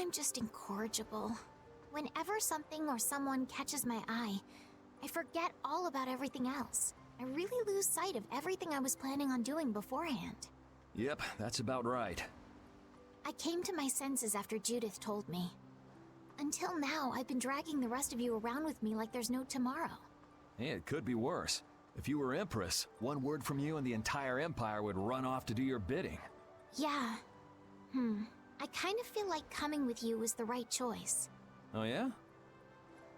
I'm just incorrigible. Whenever something or someone catches my eye, I forget all about everything else. I really lose sight of everything I was planning on doing beforehand. Yep, that's about right. I came to my senses after Judith told me. Until now, I've been dragging the rest of you around with me like there's no tomorrow. Hey, it could be worse. If you were Empress, one word from you and the entire Empire would run off to do your bidding. Yeah. I kind of feel like coming with you was the right choice. Oh yeah?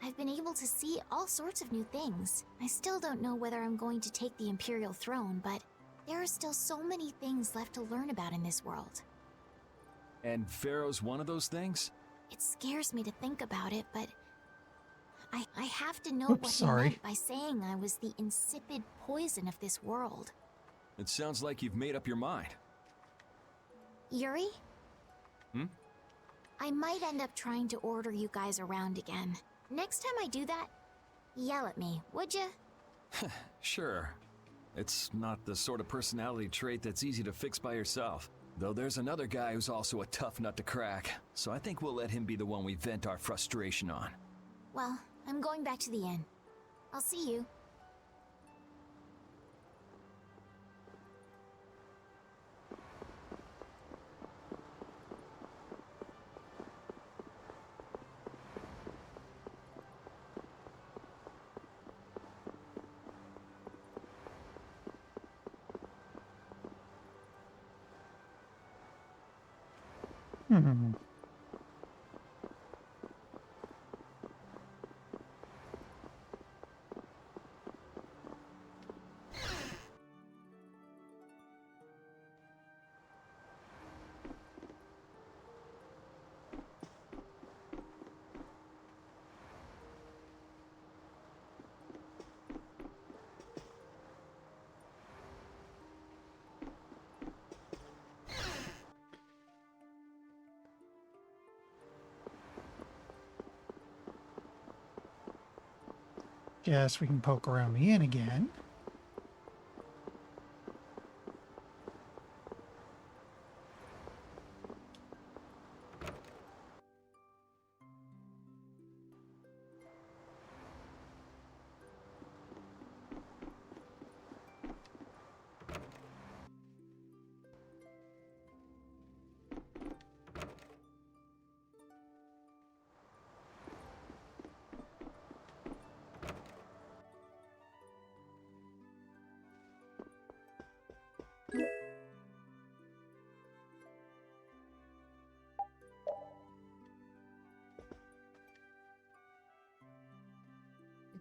I've been able to see all sorts of new things. I still don't know whether I'm going to take the Imperial throne, but there are still so many things left to learn about in this world. And Pharaoh's one of those things? It scares me to think about it, but I have to know what he meant by saying I was the insipid poison of this world. It sounds like you've made up your mind. Yuri? I might end up trying to order you guys around again. Next time I do that, yell at me, would you? Sure. It's not the sort of personality trait that's easy to fix by yourself. Though there's another guy who's also a tough nut to crack, so I think we'll let him be the one we vent our frustration on. Well, I'm going back to the inn. I'll see you. Guess we can poke around the inn again.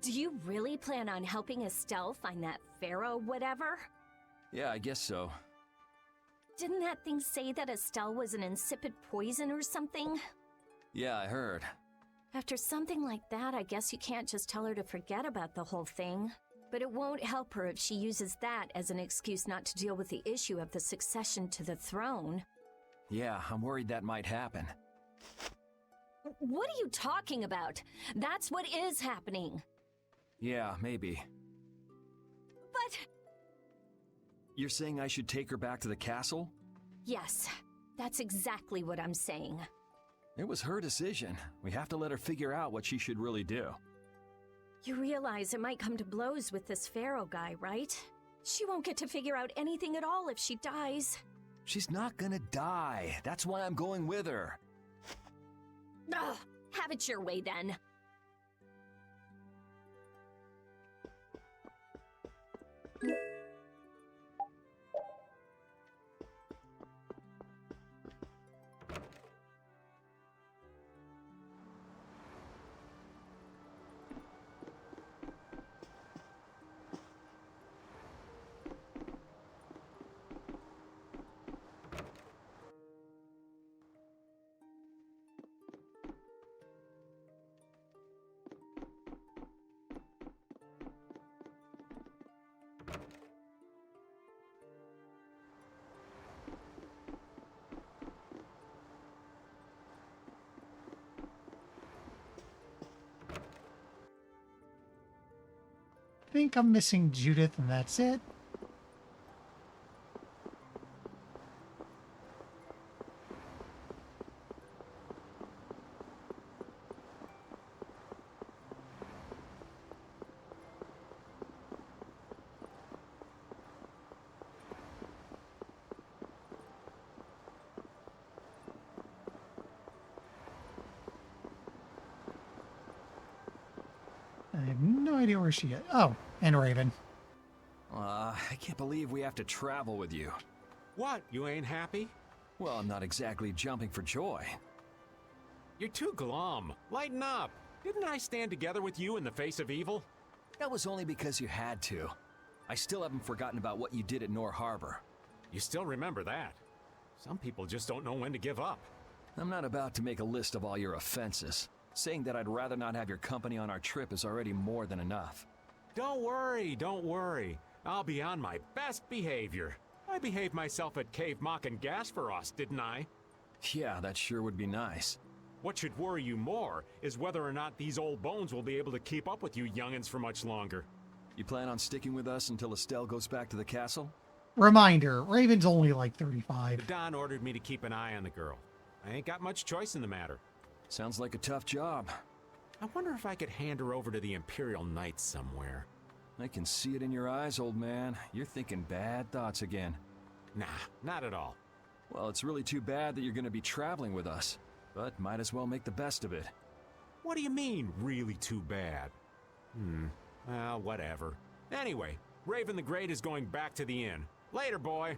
Do you really plan on helping Estelle find that pharaoh whatever? Yeah, I guess so. Didn't that thing say that Estelle was an insipid poison or something? Yeah, I heard. After something like that, I guess you can't just tell her to forget about the whole thing. But it won't help her if she uses that as an excuse not to deal with the issue of the succession to the throne. Yeah, I'm worried that might happen. What are you talking about? That's what is happening. Yeah, maybe. But... You're saying I should take her back to the castle? Yes, that's exactly what I'm saying. It was her decision. We have to let her figure out what she should really do. You realize it might come to blows with this pharaoh guy, right? She won't get to figure out anything at all if she dies. She's not gonna die. That's why I'm going with her. Ugh, have it your way then. I think I'm missing Judith and that's it. idea where she is. Oh, and Raven. I can't believe we have to travel with you. What, you ain't happy? Well, I'm not exactly jumping for joy. You're too glum. Lighten up. Didn't I stand together with you in the face of evil? That was only because you had to. I still haven't forgotten about what you did at Nor Harbor. You still remember that. Some people just don't know when to give up. I'm not about to make a list of all your offenses. Saying that I'd rather not have your company on our trip is already more than enough. Don't worry, don't worry. I'll be on my best behavior. I behaved myself at Cave Mock and Gasperos, didn't I? Yeah, that sure would be nice. What should worry you more is whether or not these old bones will be able to keep up with you youngins for much longer. You plan on sticking with us until Estelle goes back to the castle? Reminder, Raven's only like 35. The Don ordered me to keep an eye on the girl. I ain't got much choice in the matter. Sounds like a tough job. I wonder if I could hand her over to the Imperial Knights somewhere. I can see it in your eyes, old man. You're thinking bad thoughts again. Nah, not at all. Well, it's really too bad that you're going to be traveling with us, but might as well make the best of it. What do you mean, really too bad? Well, whatever. Anyway, Raven the Great is going back to the inn. Later, boy.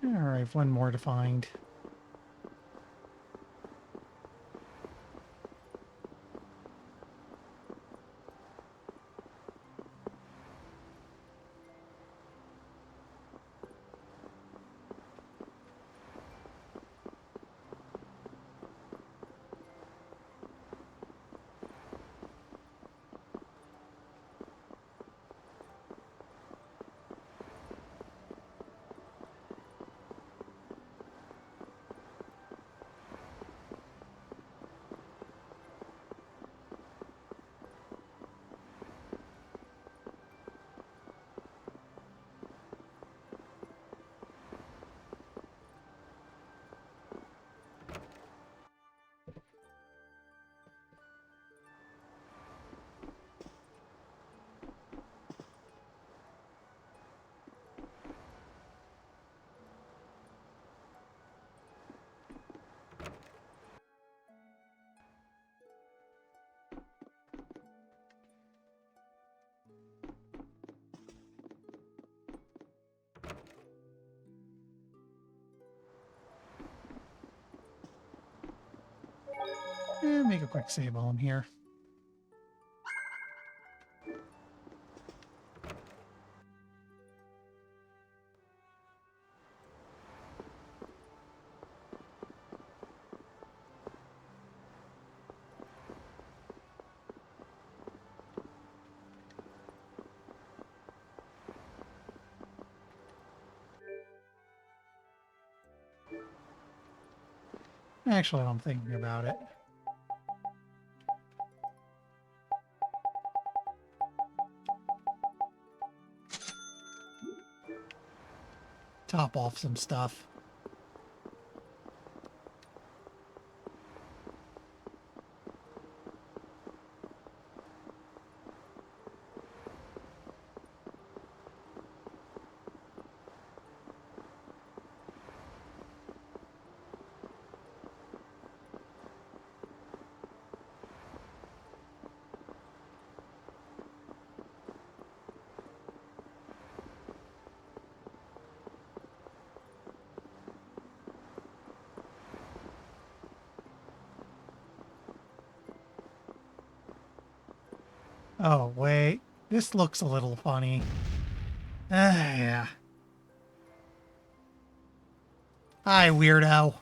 Alright, one more to find. Make a quick save while I'm here. Actually, I'm thinking about it. Top off some stuff. Oh, wait. This looks a little funny. Yeah. Hi, weirdo.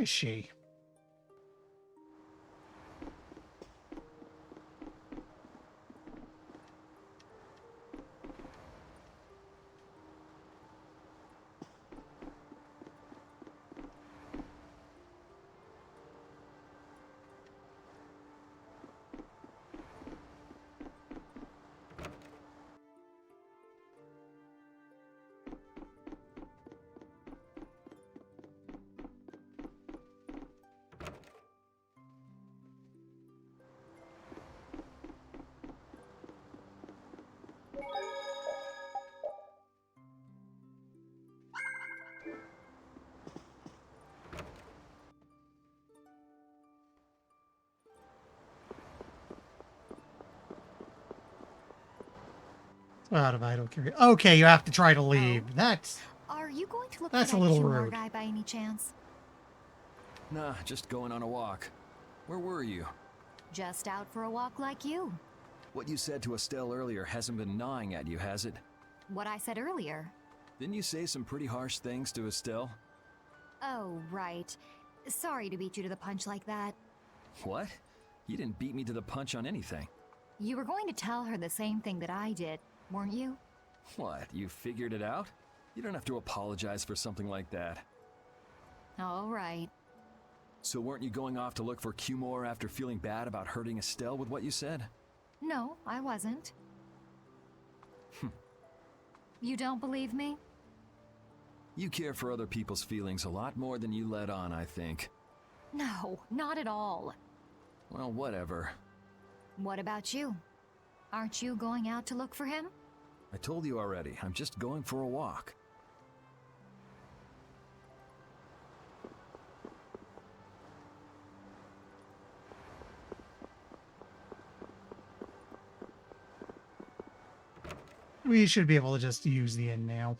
is she? Out of idle curiosity. Okay, you have to try to leave. That's Are you going to look That's for a that little Kumar rude. guy by any chance? Nah, just going on a walk. Where were you? Just out for a walk like you. What you said to Estelle earlier hasn't been gnawing at you, has it? What I said earlier. Didn't you say some pretty harsh things to Estelle? Oh, right. Sorry to beat you to the punch like that. What? You didn't beat me to the punch on anything. You were going to tell her the same thing that I did, weren't you? What, you figured it out? You don't have to apologize for something like that. All right. So weren't you going off to look for Cumore after feeling bad about hurting Estelle with what you said? No, I wasn't. You don't believe me? You care for other people's feelings a lot more than you let on, I think. No, not at all. Well, whatever. What about you? Aren't you going out to look for him? I told you already, I'm just going for a walk. We should be able to just use the inn now.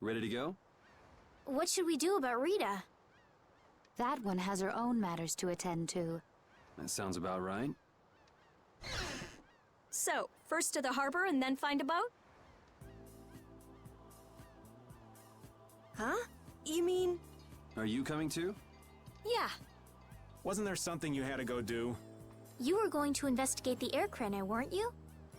Ready to go? What should we do about Rita? That one has her own matters to attend to. That sounds about right. So, first to the harbor and then find a boat? Huh? You mean... Are you coming too? Yeah. Wasn't there something you had to go do? You were going to investigate the air craner, weren't you?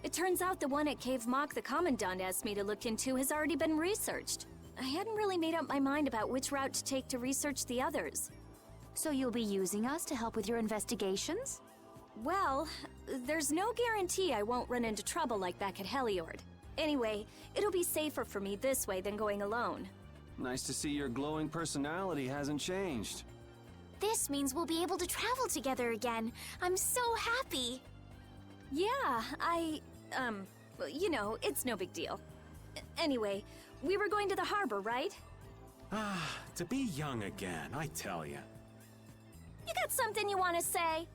It turns out the one at Cave Mock the Commandant asked me to look into has already been researched. I hadn't really made up my mind about which route to take to research the others. So you'll be using us to help with your investigations? Well, there's no guarantee I won't run into trouble like back at Heliord. Anyway, it'll be safer for me this way than going alone. Nice to see your glowing personality hasn't changed. This means we'll be able to travel together again. I'm so happy. Yeah, you know, it's no big deal. Anyway, we were going to the harbor, right? Ah, to be young again, I tell ya. You got something you want to say?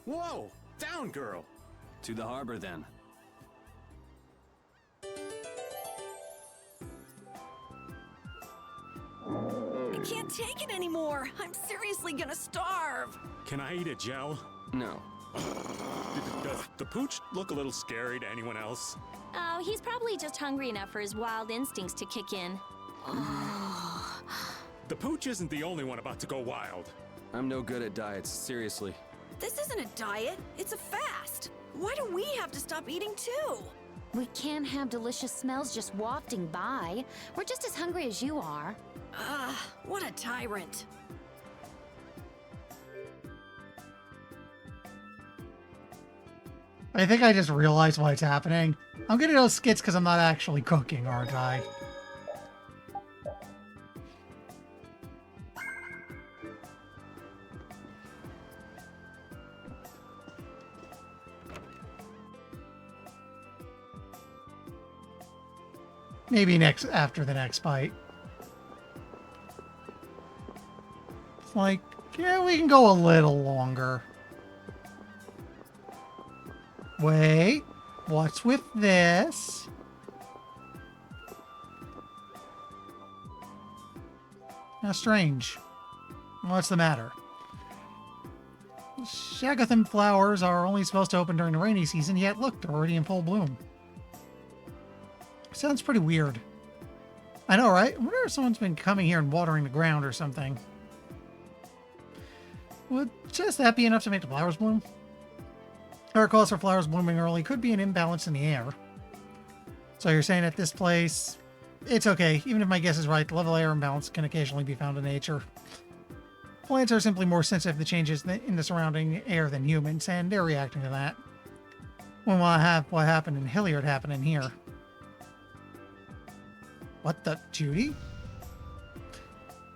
Whoa! Down, girl! To the harbor, then. I can't take it anymore. I'm seriously gonna starve. Can I eat a gel? No. Does the pooch look a little scary to anyone else? Oh, he's probably just hungry enough for his wild instincts to kick in. The pooch isn't the only one about to go wild. I'm no good at diets, seriously. This isn't a diet, it's a fast. Why do we have to stop eating too? We can't have delicious smells just wafting by. We're just as hungry as you are. What a tyrant. I think I just realized what's happening. I'm getting those skits because I'm not actually cooking, aren't I? Maybe after the next fight. It's like, yeah, we can go a little longer. Wait, what's with this? How strange. What's the matter? Shagatham flowers are only supposed to open during the rainy season, yet look, they're already in full bloom. Sounds pretty weird. I know, right? I wonder if someone's been coming here and watering the ground or something. Would just that be enough to make the flowers bloom? Our cause for flowers blooming early could be an imbalance in the air. So you're saying at this place, it's okay. Even if my guess is right, the level air imbalance can occasionally be found in nature. Plants are simply more sensitive to changes in the surrounding air than humans, and they're reacting to that. When what happened in Hilliard happened in here. What the? Judy?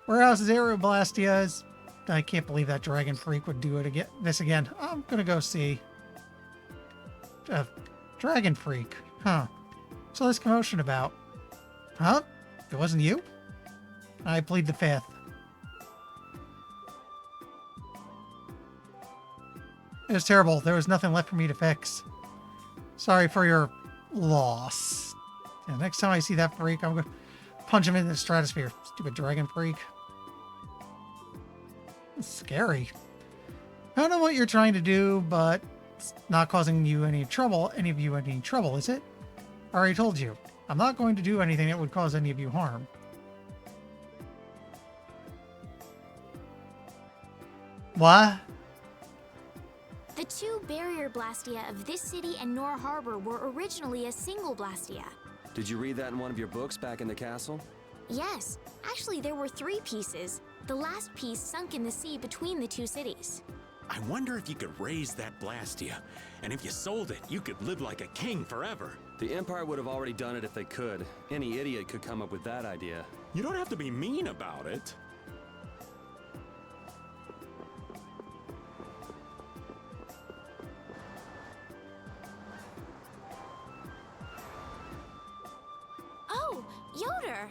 Warehouse is Aeroblastias. I can't believe that dragon freak would do it again. This again. I'm gonna go see. Dragon freak. Huh. So this commotion about. Huh? It wasn't you? I plead the fifth. It was terrible. There was nothing left for me to fix. Sorry for your loss. Yeah, next time I see that freak, I'm going to punch him in the stratosphere. Stupid dragon freak. It's scary. I don't know what you're trying to do, but it's not causing you any trouble. Any of you any trouble, is it? I already told you. I'm not going to do anything that would cause any of you harm. What? The two barrier Blastia of this city and Nor Harbor were originally a single Blastia. Did you read that in one of your books back in the castle? Yes, actually there were 3 pieces. The last piece sunk in the sea between the 2 cities. I wonder if you could raise that Blastia, and if you sold it, you could live like a king forever. The Empire would have already done it if they could. Any idiot could come up with that idea. You don't have to be mean about it. Oh, Yoder!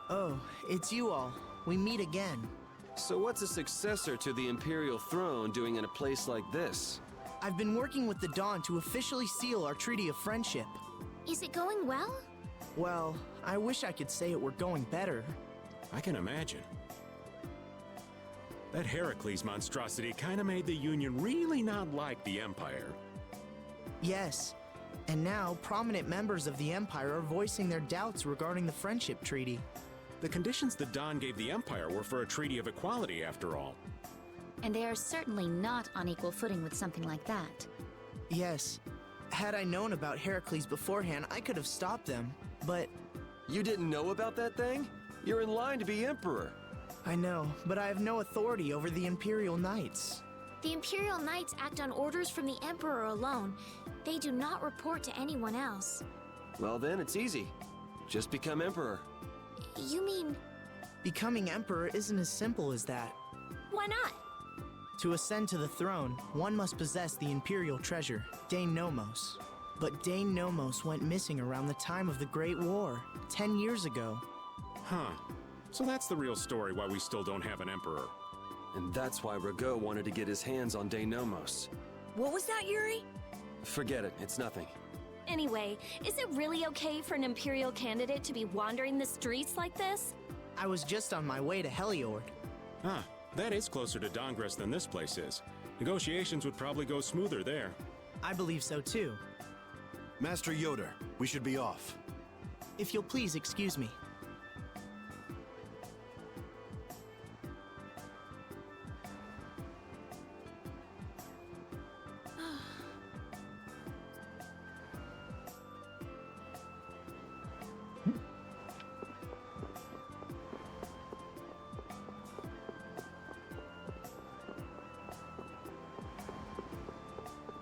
Oh, it's you all. We meet again. So what's a successor to the Imperial throne doing in a place like this? I've been working with the Dawn to officially seal our Treaty of Friendship. Is it going well? Well, I wish I could say it were going better. I can imagine. That Heracles monstrosity kinda made the Union really not like the Empire. Yes, and now prominent members of the Empire are voicing their doubts regarding the Friendship Treaty. The conditions the Dawn gave the Empire were for a treaty of equality, after all. And they are certainly not on equal footing with something like that. Yes. Had I known about Heracles beforehand, I could have stopped them, but... You didn't know about that thing? You're in line to be Emperor. I know, but I have no authority over the Imperial Knights. The Imperial Knights act on orders from the Emperor alone. They do not report to anyone else. Well then, it's easy. Just become Emperor. You mean... Becoming Emperor isn't as simple as that. Why not? To ascend to the throne, one must possess the Imperial treasure, Dane Nomos. But Dane Nomos went missing around the time of the Great War, 10 years ago. Huh. So that's the real story why we still don't have an Emperor. And that's why Rago wanted to get his hands on Dane Nomos. What was that, Yuri? Forget it, it's nothing. Anyway, is it really okay for an Imperial candidate to be wandering the streets like this? I was just on my way to Heliord. Huh. That is closer to Dongress than this place is. Negotiations would probably go smoother there. I believe so too. Master Yoder, we should be off. If you'll please excuse me.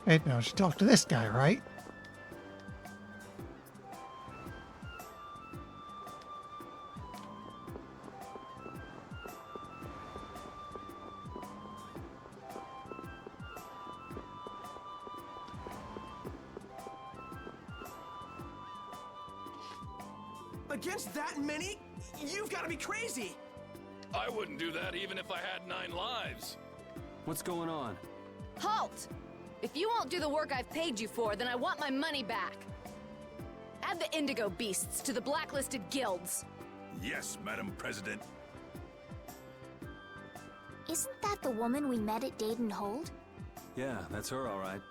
Wait, no, she talked to this guy, right? Against that many? You've got to be crazy! I wouldn't do that even if I had 9 lives. What's going on? Halt! If you won't do the work I've paid you for, then I want my money back. Add the Indigo Beasts to the blacklisted guilds. Yes, Madam President. Isn't that the woman we met at Dayton Hold? Yeah, that's her, all right.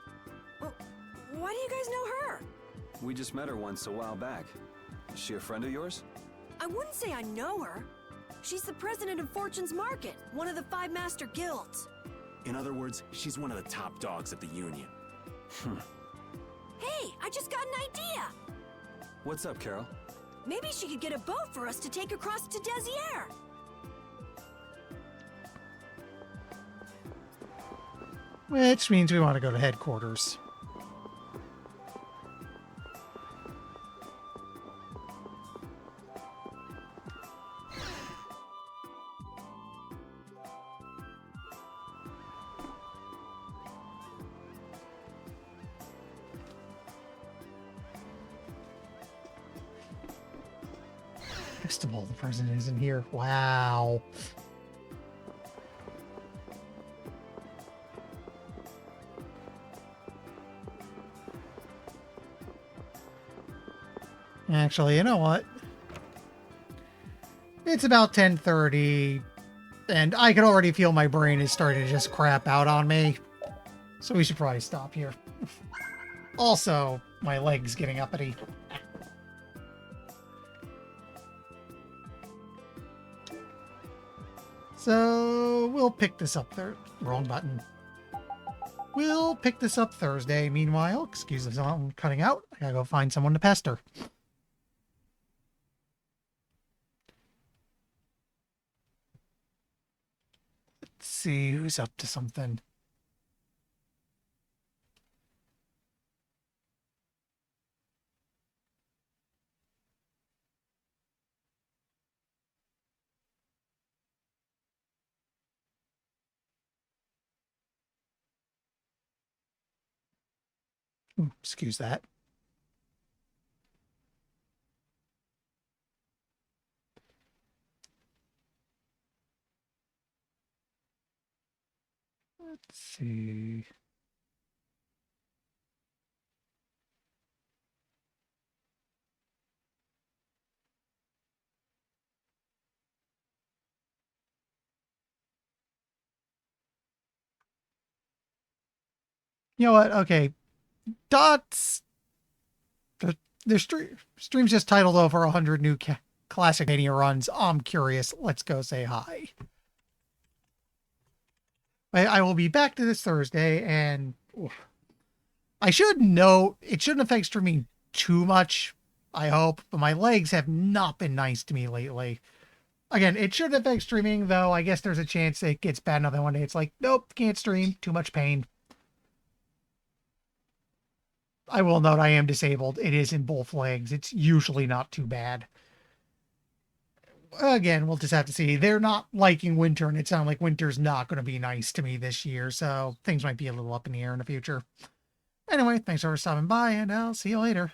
Why do you guys know her? We just met her once a while back. Is she a friend of yours? I wouldn't say I know her. She's the president of Fortune's Market, one of the 5 master guilds. In other words, she's one of the top dogs at the Union. Hey, I just got an idea! What's up, Carol? Maybe she could get a boat for us to take across to Desier. Which means we want to go to headquarters. Festival, the president isn't here. Wow. Actually, you know what? It's about 10:30, and I can already feel my brain is starting to just crap out on me. So we should probably stop here. Also, my leg's getting uppity. So we'll pick this up there. Wrong button. We'll pick this up Thursday. Meanwhile, excuse us, I'm cutting out. I gotta go find someone to pester. Let's see who's up to something. Excuse that. Let's see. You know what? Okay. Dots. The stream's just titled over 100 new classic mania runs. I'm curious. Let's go say hi. I will be back to this Thursday, and I should note it shouldn't affect streaming too much, I hope, but my legs have not been nice to me lately. Again, it shouldn't affect streaming, though. I guess there's a chance it gets bad enough that one day it's like, nope, can't stream, too much pain. I will note I am disabled. It is in both legs. It's usually not too bad. Again, we'll just have to see. They're not liking winter, and it sounds like winter's not going to be nice to me this year, so things might be a little up in the air in the future. Anyway, thanks for stopping by, and I'll see you later.